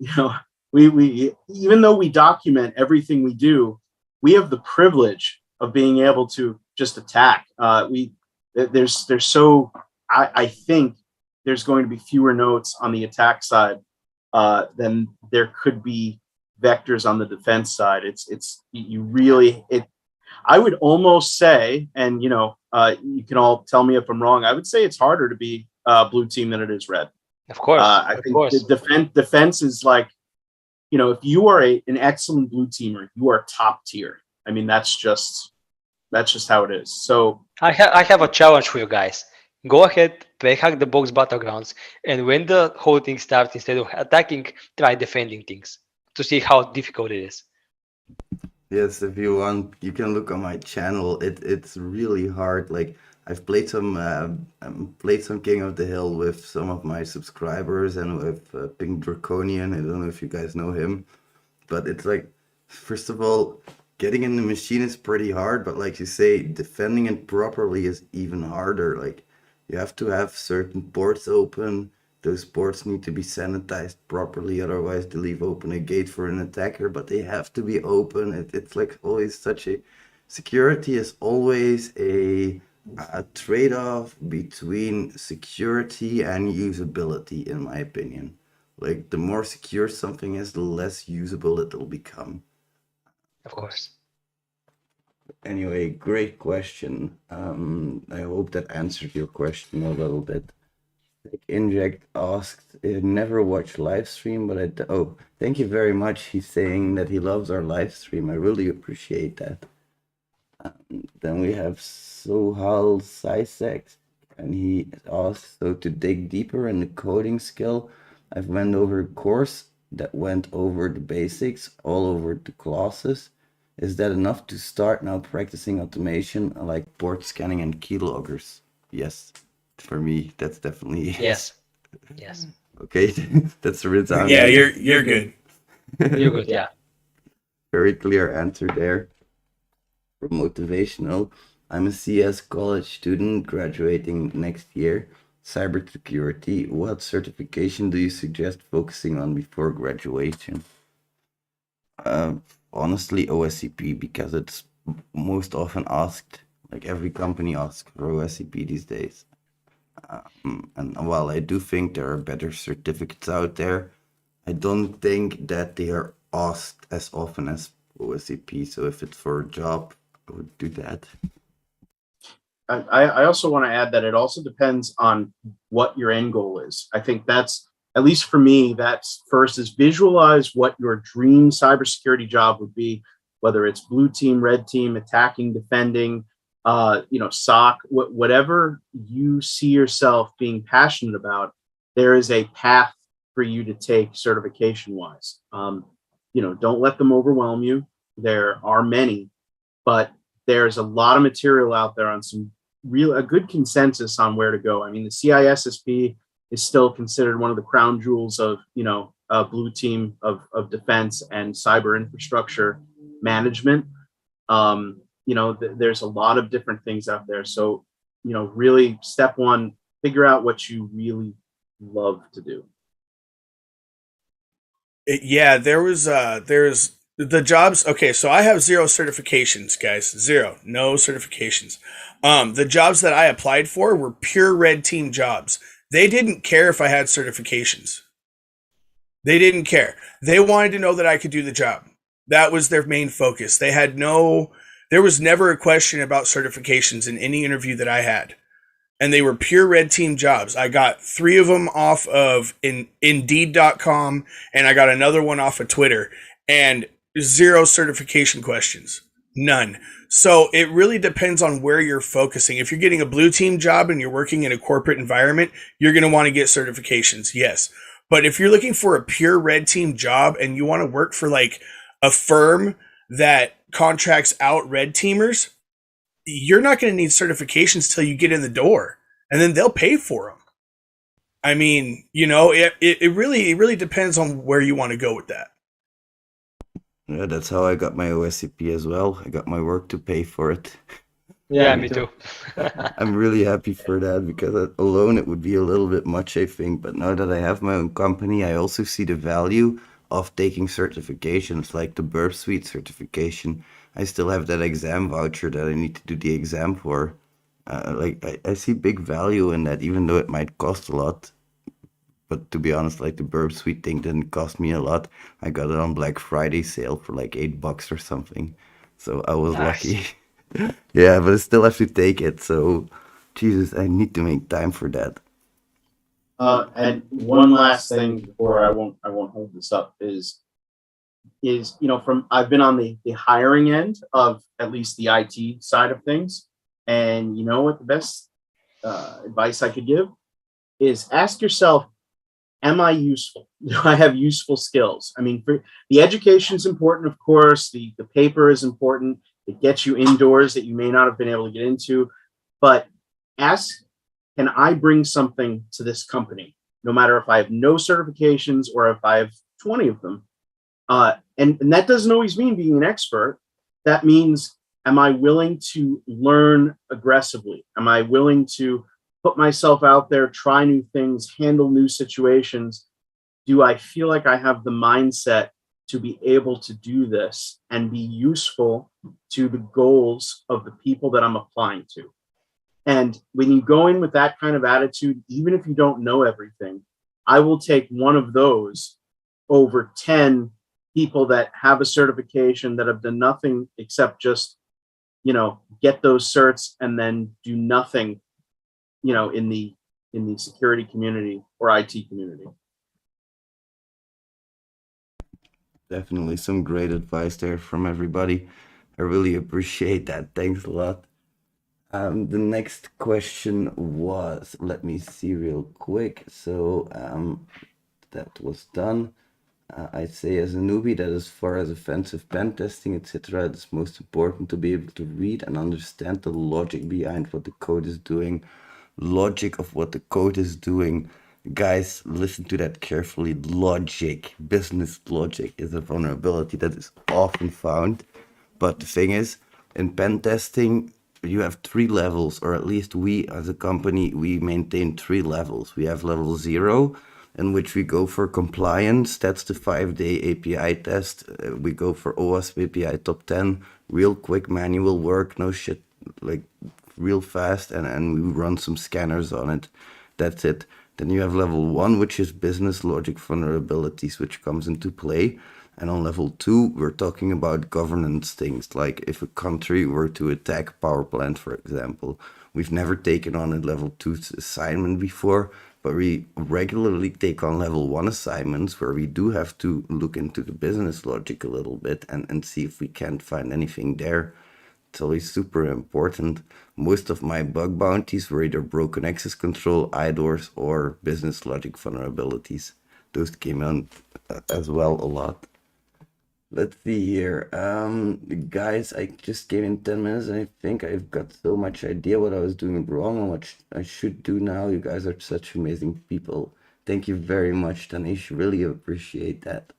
we even though we document everything we do, we have the privilege of being able to just attack. I think there's going to be fewer notes on the attack side than there could be vectors on the defense side. I would almost say, and you can all tell me if I'm wrong, I would say it's harder to be blue team than it is red. Of course, I think the defense is like, if you are an excellent blue teamer, you are top tier. I mean, that's just how it is. So I have a challenge for you guys. Go ahead, play Hack the Box Battlegrounds, and when the whole thing starts, instead of attacking, try defending things to see how difficult it is. Yes, if you want, you can look on my channel. It's really hard. Like I've played some King of the Hill with some of my subscribers and with Pink Draconian. I don't know if you guys know him, but it's like, first of all, getting in the machine is pretty hard, but like you say, defending it properly is even harder. Like you have to have certain ports open. Those ports need to be sanitized properly, otherwise they leave open a gate for an attacker, but they have to be open. It's like always such a... Security is always a trade-off between security and usability, in my opinion. Like the more secure something is, the less usable it'll become. Of course. Anyway, great question. I hope that answered your question a little bit. Like Inject asked, never watch live stream, but thank you very much. He's saying that he loves our live stream. I really appreciate that. Then we have Sohal Sisek, and he asks, so to dig deeper in the coding skill, I've went over a course that went over the basics, all over the classes. Is that enough to start now practicing automation like port scanning and keyloggers? Yes. For me, that's definitely Yes. Okay, that's a resounding. Yeah, you're good. You're good. Yeah. Very clear answer there. For motivational, I'm a CS college student graduating next year. CyberSecurity. What certification do you suggest focusing on before graduation? Honestly, OSCP, because it's most often asked. Like every company asks for OSCP these days. And while I do think there are better certificates out there, I don't think that they are asked as often as OSCP. So if it's for a job, I would do that. I also want to add that it also depends on what your end goal is. I think that's, at least for me, that's first is visualize what your dream cybersecurity job would be, whether it's blue team, red team, attacking, defending, SOC, whatever you see yourself being passionate about, there is a path for you to take certification wise. Don't let them overwhelm you. There are many, but there's a lot of material out there on a good consensus on where to go. I mean, the CISSP is still considered one of the crown jewels of, blue team of defense and cyber infrastructure management. There's a lot of different things out there. So, really step one, figure out what you really love to do. Yeah, there's The jobs, okay, so I have 0 certifications, guys. 0. No certifications. The jobs that I applied for were pure red team jobs. They didn't care if I had certifications. They didn't care. They wanted to know that I could do the job. That was their main focus. There was never a question about certifications in any interview that I had. And they were pure red team jobs. I got 3 of them off of Indeed.com, and I got another one off of Twitter, and 0 certification questions. None. So it really depends on where you're focusing. If you're getting a blue team job and you're working in a corporate environment, you're going to want to get certifications, yes. But if you're looking for a pure red team job and you want to work for like a firm that contracts out red teamers, you're not going to need certifications till you get in the door, and then they'll pay for them. I mean, it really depends on where you want to go with that. Yeah, that's how I got my OSCP as well. I got my work to pay for it. Yeah, me too. I'm really happy for that because alone it would be a little bit much, I think. But now that I have my own company, I also see the value of taking certifications like the Burp Suite certification. I still have that exam voucher that I need to do the exam for. I see big value in that, even though it might cost a lot. But to be honest, like the Burp Suite thing didn't cost me a lot. I got it on Black Friday sale for like $8 or something. So I was Nice. lucky. Yeah, but I still have to take it. So, Jesus, I need to make time for that. And one last thing before I won't hold this up is from I've been on the hiring end of at least the IT side of things, and you know what the best advice I could give is ask yourself, am I useful? Do I have useful skills? I mean, the education is important, of course. The paper is important. It gets you indoors that you may not have been able to get into. But ask, can I bring something to this company? No matter if I have no certifications or if I have 20 of them. And that doesn't always mean being an expert. That means, am I willing to learn aggressively? Am I willing to put myself out there, try new things, handle new situations? Do I feel like I have the mindset to be able to do this and be useful to the goals of the people that I'm applying to? And when you go in with that kind of attitude, even if you don't know everything, I will take one of those over 10 people that have a certification that have done nothing except just, get those certs and then do nothing, in the security community or IT community. Definitely some great advice there from everybody. I really appreciate that. Thanks a lot. The next question was, let me see real quick. So that was done. I'd say as a newbie that as far as offensive pen testing, etc., it's most important to be able to read and understand the logic behind what the code is doing. Logic of what the code is doing. Guys, listen to that carefully. Logic, business logic is a vulnerability that is often found. But the thing is, in pen testing, you have 3 levels, or at least we as a company, we maintain 3 levels. We have level 0, in which we go for compliance. That's the 5-day API test. We go for OWASP API top 10, real quick manual work, no shit, like real fast, and we run some scanners on it. That's it. Then you have level 1, which is business logic vulnerabilities, which comes into play. And on level 2, we're talking about governance things, like if a country were to attack power plant, for example. We've never taken on a level 2 assignment before, but we regularly take on level 1 assignments where we do have to look into the business logic a little bit and see if we can't find anything there. It's always super important. Most of my bug bounties were either broken access control, IDORs, or business logic vulnerabilities. Those came on as well a lot. Let's see here. Guys, I just gave in 10 minutes and I think I've got so much idea what I was doing wrong and what I should do now. You guys are such amazing people. Thank you very much, Tanish. Really appreciate that.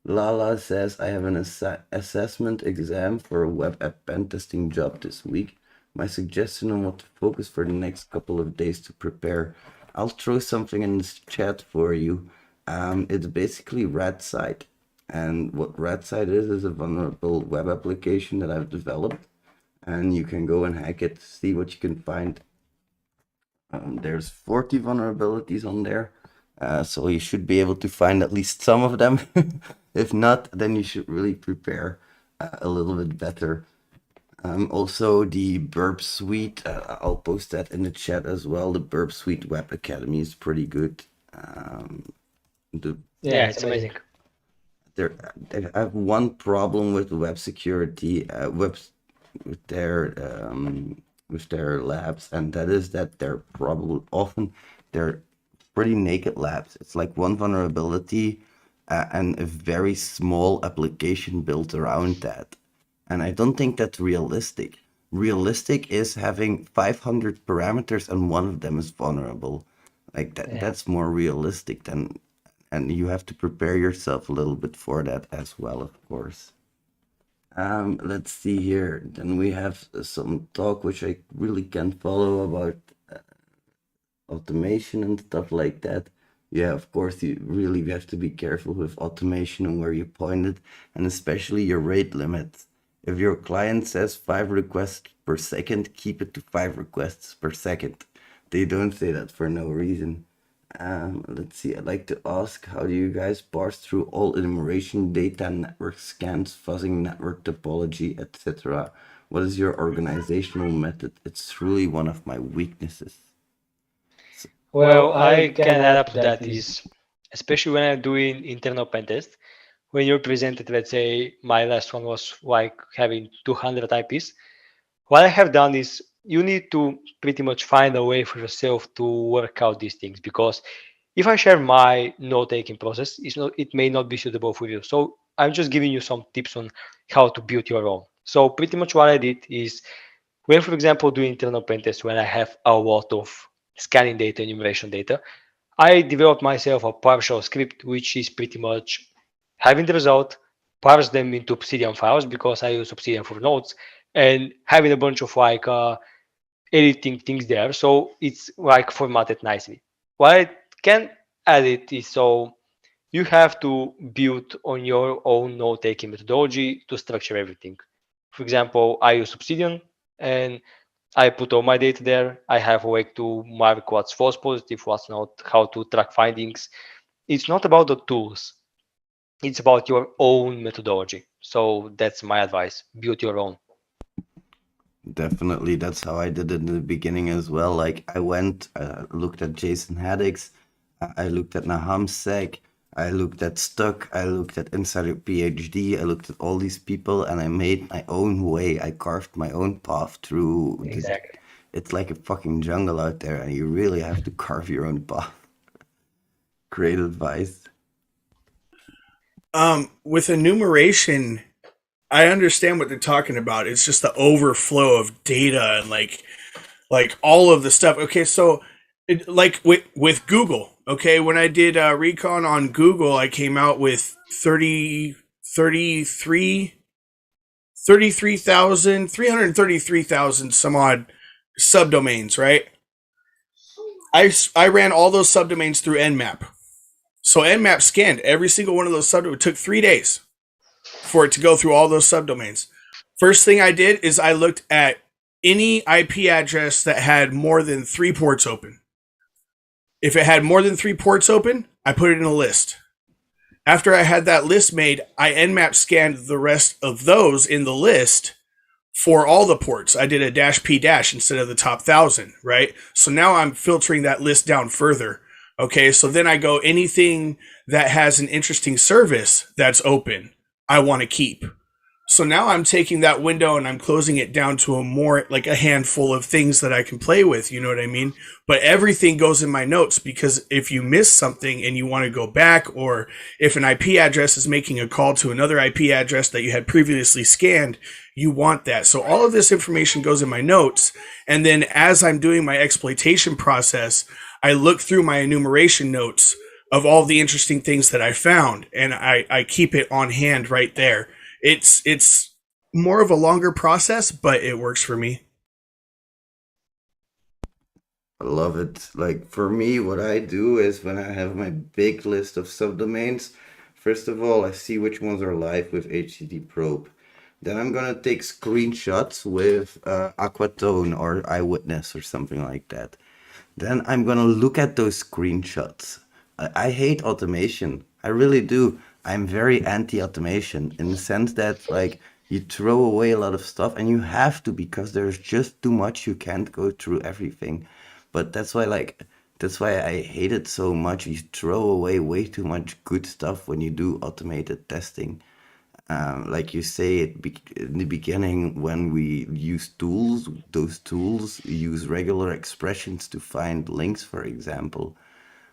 Lala says, I have an assessment exam for a web app pen testing job this week. My suggestion on what to focus for the next couple of days to prepare. I'll throw something in this chat for you. It's basically RatSite. And what RatSite is a vulnerable web application that I've developed, and you can go and hack it, see what you can find. There's 40 vulnerabilities on there, so you should be able to find at least some of them. If not, then you should really prepare a little bit better. Also, the Burp Suite, I'll post that in the chat as well. The Burp Suite Web Academy is pretty good. The Yeah, it's amazing. there I have one problem with web security with their labs, and that is that they're probably often they're pretty naked labs. It's like one vulnerability and a very small application built around that, and I don't think that's realistic. Realistic is having 500 parameters and one of them is vulnerable. Like that, Yeah. that's more realistic than, and you have to prepare yourself a little bit for that as well, of course. Let's see here. Then we have some talk which I really can't follow about automation and stuff like that. Yeah, of course, you really have to be careful with automation and where you point it, and especially your rate limits. If your client says 5 requests per second, keep it to 5 requests per second. They don't say that for no reason. Let's see, I'd like to ask, how do you guys parse through all enumeration data, network scans, fuzzing, network topology, etc.? What is your organizational method? It's truly one of my weaknesses. Well, I can add up to that is, especially when I'm doing internal pen test, when you're presented, let's say my last one was like having 200 IPs. What I have done is you need to pretty much find a way for yourself to work out these things, because if I share my note-taking process, it may not be suitable for you. So I'm just giving you some tips on how to build your own. So pretty much what I did is when, for example, doing internal pen tests, when I have a lot of scanning data, enumeration data, I developed myself a PowerShell script, which is pretty much having the result, parse them into Obsidian files because I use Obsidian for nodes, and having a bunch of like editing things there. So it's like formatted nicely. What I can add it is, so you have to build on your own note-taking methodology to structure everything. For example, I use Obsidian and I put all my data there. I have a way to mark what's false positive, what's not, how to track findings. It's not about the tools. It's about your own methodology. So that's my advice. Build your own. Definitely, that's how I did it in the beginning as well. Like I went, looked at Jason Haddix, I looked at Nahamsec, I looked at Stuck, I looked at Insider PhD, I looked at all these people, and I made my own way. I carved my own path through. Exactly. It's like a fucking jungle out there, and you really have to carve your own path. Great advice. With enumeration, I understand what they're talking about. It's just the overflow of data and like all of the stuff. Okay, so like with Google, okay, when I did recon on Google, I came out with 33,333,000 some odd subdomains, right? I ran all those subdomains through Nmap. So Nmap scanned every single one of those subdomains. It took 3 days for it to go through all those subdomains. First thing I did is I looked at any IP address that had more than 3 ports open. If it had more than 3 ports open, I put it in a list. After I had that list made, I Nmap scanned the rest of those in the list for all the ports. I did a -p- instead of the top 1,000, right? So now I'm filtering that list down further. Okay, so then I go, anything that has an interesting service that's open, I want to keep. So now I'm taking that window and I'm closing it down to a more like a handful of things that I can play with, you know what I mean? But everything goes in my notes, because if you miss something and you want to go back, or if an IP address is making a call to another IP address that you had previously scanned, you want that. So all of this information goes in my notes. And then as I'm doing my exploitation process, I look through my enumeration notes of all the interesting things that I found, and I keep it on hand right there. It's more of a longer process, but it works for me. I love it. Like for me, what I do is when I have my big list of subdomains, First of all, I see which ones are live with HTTP probe. Then I'm gonna take screenshots with Aquatone or Eyewitness or something like that. Then I'm gonna look at those screenshots. I hate automation. I really do. I'm very anti-automation in the sense that like you throw away a lot of stuff and you have to because there's just too much. You can't go through everything. But that's why I hate it so much. You throw away way too much good stuff when you do automated testing. Like you say in the beginning, when we use tools, those tools use regular expressions to find links, for example.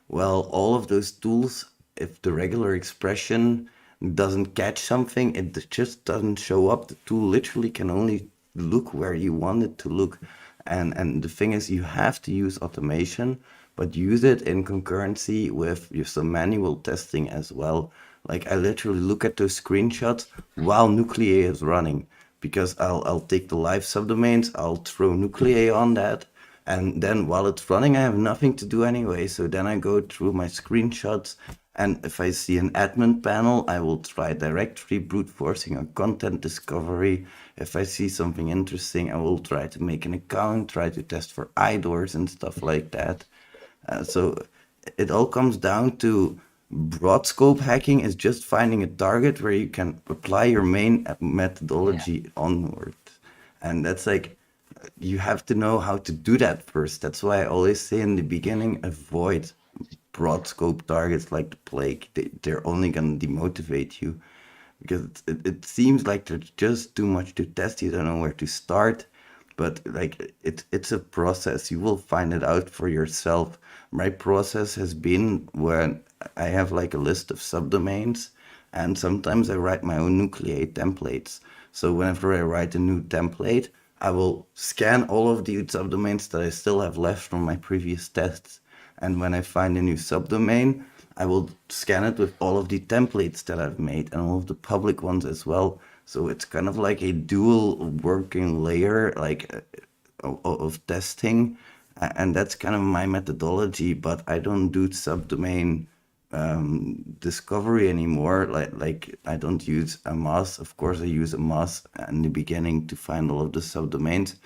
Well, all of those tools, if the regular expression doesn't catch something, it just doesn't show up. The tool literally can only look where you want it to look. And the thing is, you have to use automation, but use it in concurrency with some manual testing as well. Like I literally look at those screenshots while Nuclei is running because I'll take the live subdomains, I'll throw Nuclei on that, and then while it's running, I have nothing to do anyway. So then I go through my screenshots, and if I see an admin panel, I will try directory brute forcing or content discovery. If I see something interesting, I will try to make an account, try to test for IDORs and stuff like that. So it all comes down to broad scope hacking is just finding a target where you can apply your main methodology onward. And that's like, you have to know how to do that first. That's why I always say in the beginning, avoid broad scope targets like the plague. They're only going to demotivate you because it seems like there's just too much to test. You don't know where to start. But like it's a process. You will find it out for yourself. My process has been when I have like a list of subdomains, and sometimes I write my own nuclei templates. So whenever I write a new template, I will scan all of the subdomains that I still have left from my previous tests. And when I find a new subdomain, I will scan it with all of the templates that I've made and all of the public ones as well. So it's kind of like a dual working layer, like of testing, and that's kind of my methodology. But I don't do subdomain discovery anymore. Like I don't use a MOS. Of course, I use a MOS in the beginning to find all of the subdomains.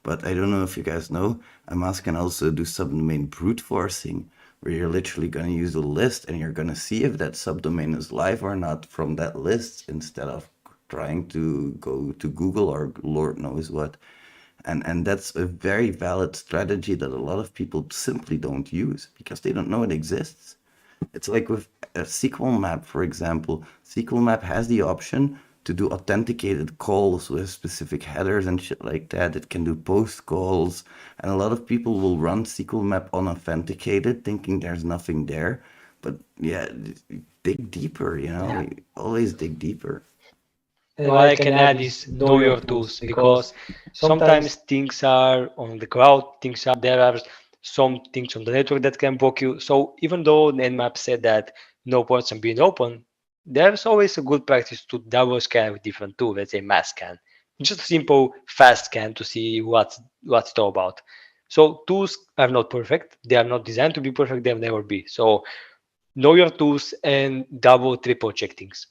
But I don't know if you guys know, a MOS can also do subdomain brute forcing, where you're literally going to use a list and you're going to see if that subdomain is live or not from that list instead of trying to go to Google or Lord knows what. And that's a very valid strategy that a lot of people simply don't use because they don't know it exists. It's like with a SQL map, for example. SQL map has the option to do authenticated calls with specific headers and shit like that. It can do post calls, and a lot of people will run SQL map unauthenticated, thinking there's nothing there. But yeah, dig deeper, you know, Yeah. always dig deeper. And what I can add is know your tools because sometimes things are on the cloud, things are there are some things on the network that can block you. So even though Nmap said that no ports are being open, there's always a good practice to double scan with different tools, let's say mass scan. Just a simple fast scan to see what's it all about. So tools are not perfect. They are not designed to be perfect. They'll never be. So know your tools and double, triple check things.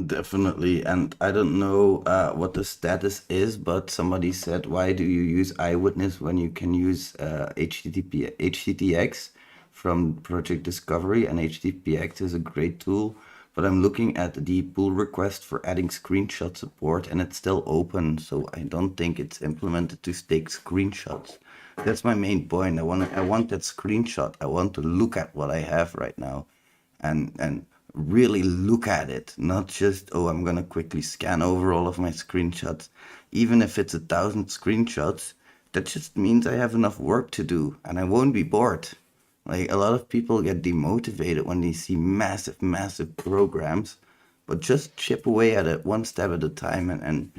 Definitely, and I don't know what the status is, but somebody said, why do you use Eyewitness when you can use HTTX from Project Discovery? And HTTPX is a great tool, but I'm looking at the pull request for adding screenshot support, and it's still open, so I don't think it's implemented to take screenshots. That's my main point. I want that screenshot. I want to look at what I have right now, and really look at it, not just, oh, I'm gonna quickly scan over all of my screenshots. Even if it's 1,000 screenshots, that just means I have enough work to do and I won't be bored. Like a lot of people get demotivated when they see massive programs, but just chip away at it one step at a time. And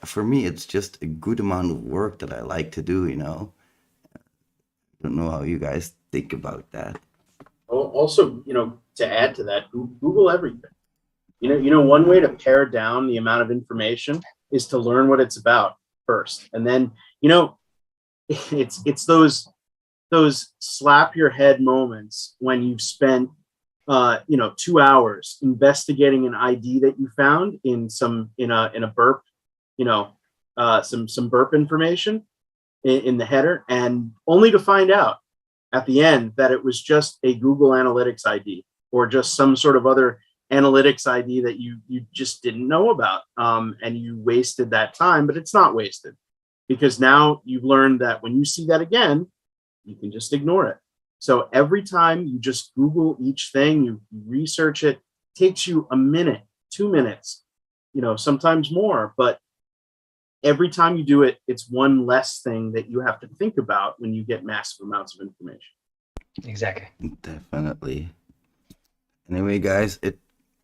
for me, it's just a good amount of work that I like to do, you know. I don't know how you guys think about that. Also, to add to that, Google everything. One way to pare down the amount of information is to learn what it's about first, and then it's those slap your head moments when you've spent 2 hours investigating an ID that you found in a burp, some burp information in the header, and only to find out at the end that it was just a Google Analytics ID or just some sort of other analytics ID that you just didn't know about, and you wasted that time. But it's not wasted, because now you've learned that when you see that again, you can just ignore it. So every time you just Google each thing, you research it, takes you a minute, 2 minutes, sometimes more. But every time you do it, it's one less thing that you have to think about when you get massive amounts of information. Exactly. Definitely. Anyway, guys,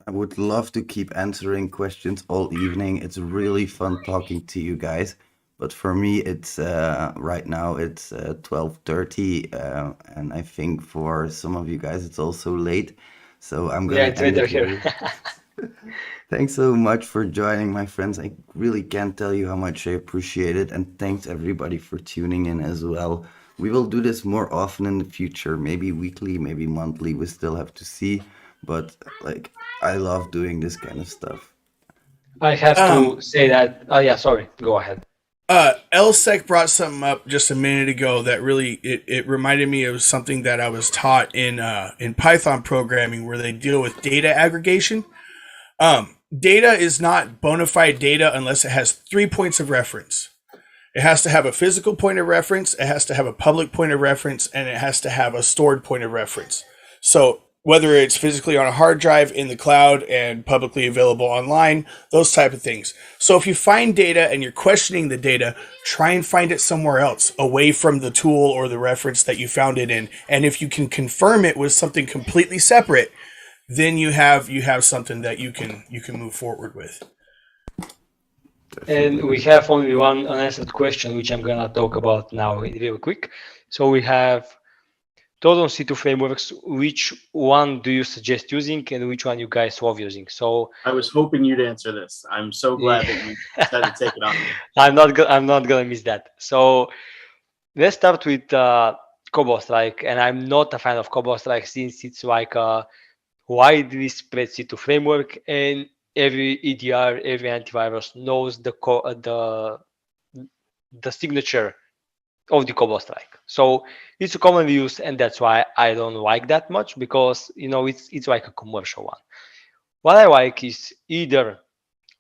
I would love to keep answering questions all evening. It's really fun talking to you guys. But for me, it's right now it's 12:30, and I think for some of you guys it's also late. So I'm Yeah, gonna it's end later it here. here. Thanks so much for joining, my friends. I really can't tell you how much I appreciate it, and thanks everybody for tuning in as well. We will do this more often in the future, maybe weekly, maybe monthly. We still have to see, but like I love doing this kind of stuff. I have to say that. Oh yeah, sorry. Go ahead. LSEC brought something up just a minute ago that really it reminded me of something that I was taught in Python programming, where they deal with data aggregation. Data is not bona fide data unless it has 3 points of reference. It has to have a physical point of reference, it has to have a public point of reference, and it has to have a stored point of reference. So whether it's physically on a hard drive, in the cloud, and publicly available online, those type of things. So if you find data and you're questioning the data, try and find it somewhere else, away from the tool or the reference that you found it in. And if you can confirm it with something completely separate, then you have something that you can move forward with. And we have only one unanswered question, which I'm gonna talk about now real quick. So we have total C2 frameworks. Which one do you suggest using, and which one you guys love using? So I was hoping you'd answer this. I'm so glad that you decided to take it on. I'm not gonna miss that. So let's start with Cobalt Strike, and I'm not a fan of Cobalt Strike since it's like a widely spread C2 framework, and every EDR, every antivirus knows the signature of the Cobalt Strike. So it's commonly used, and that's why I don't like that much, because it's like a commercial one. What I like is either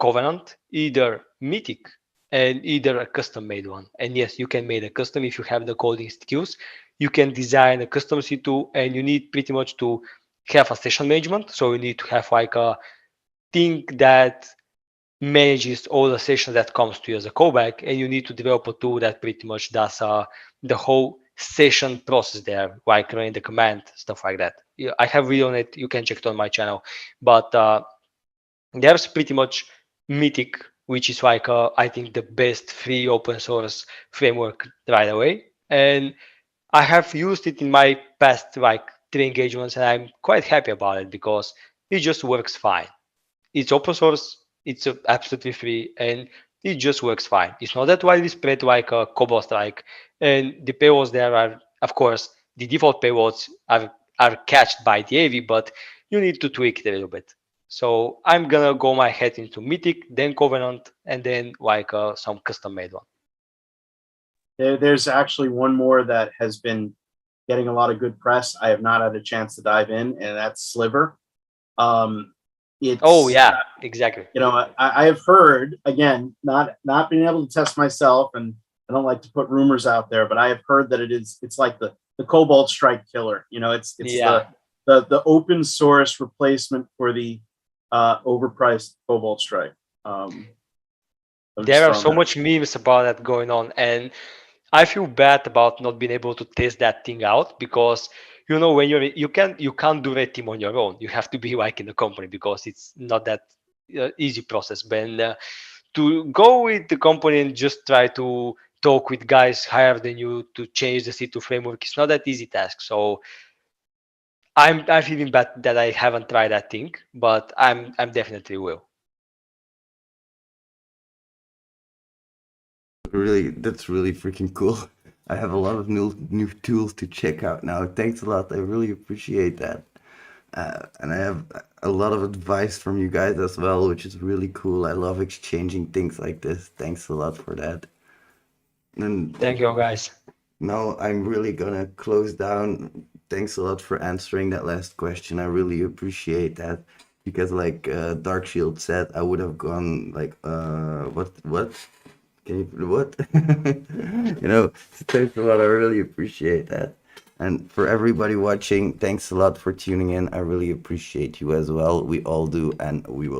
Covenant, either Mythic, and either a custom-made one. And yes, you can make a custom if you have the coding skills. You can design a custom C2, and you need pretty much to have a session management. So you need to have like a thing that manages all the sessions that comes to you as a callback, and you need to develop a tool that pretty much does the whole session process there, like running the command, stuff like that. I have video on it. You can check it on my channel. But there's pretty much Mythic, which is like I think the best free open source framework right away. And I have used it in my past like 3 engagements, and I'm quite happy about it because it just works fine. It's open source, it's absolutely free, and it just works fine. It's not that widely spread like a Cobalt Strike, and the paywalls there are, of course, the default paywalls are catched by the AV, but you need to tweak it a little bit. So I'm gonna go my head into Mythic, then Covenant, and then like some custom made one. There's actually one more that has been getting a lot of good press. I have not had a chance to dive in, and that's Sliver. Oh yeah, exactly. I have heard, again, not being able to test myself, and I don't like to put rumors out there, but I have heard that it's like the Cobalt Strike killer. It's the open source replacement for the overpriced Cobalt Strike. There are so much memes about that going on, and I feel bad about not being able to test that thing out, because when you can't do red team on your own. You have to be like in a company, because it's not that easy process. But to go with the company and just try to talk with guys higher than you to change the C2 framework, it's not that easy task. So I'm feeling bad that I haven't tried that thing, but I'm definitely will. Really, that's really freaking cool. I have a lot of new tools to check out now. Thanks a lot. I really appreciate that. And I have a lot of advice from you guys as well, which is really cool. I love exchanging things like this. Thanks a lot for that. And Thank you, guys. now I'm really gonna close down. Thanks a lot for answering that last question. I really appreciate that because, like Darkshield said, I would have gone like, what? Can you what? You know, thanks a lot. I really appreciate that. And for everybody watching, thanks a lot for tuning in. I really appreciate you as well. We all do, and we will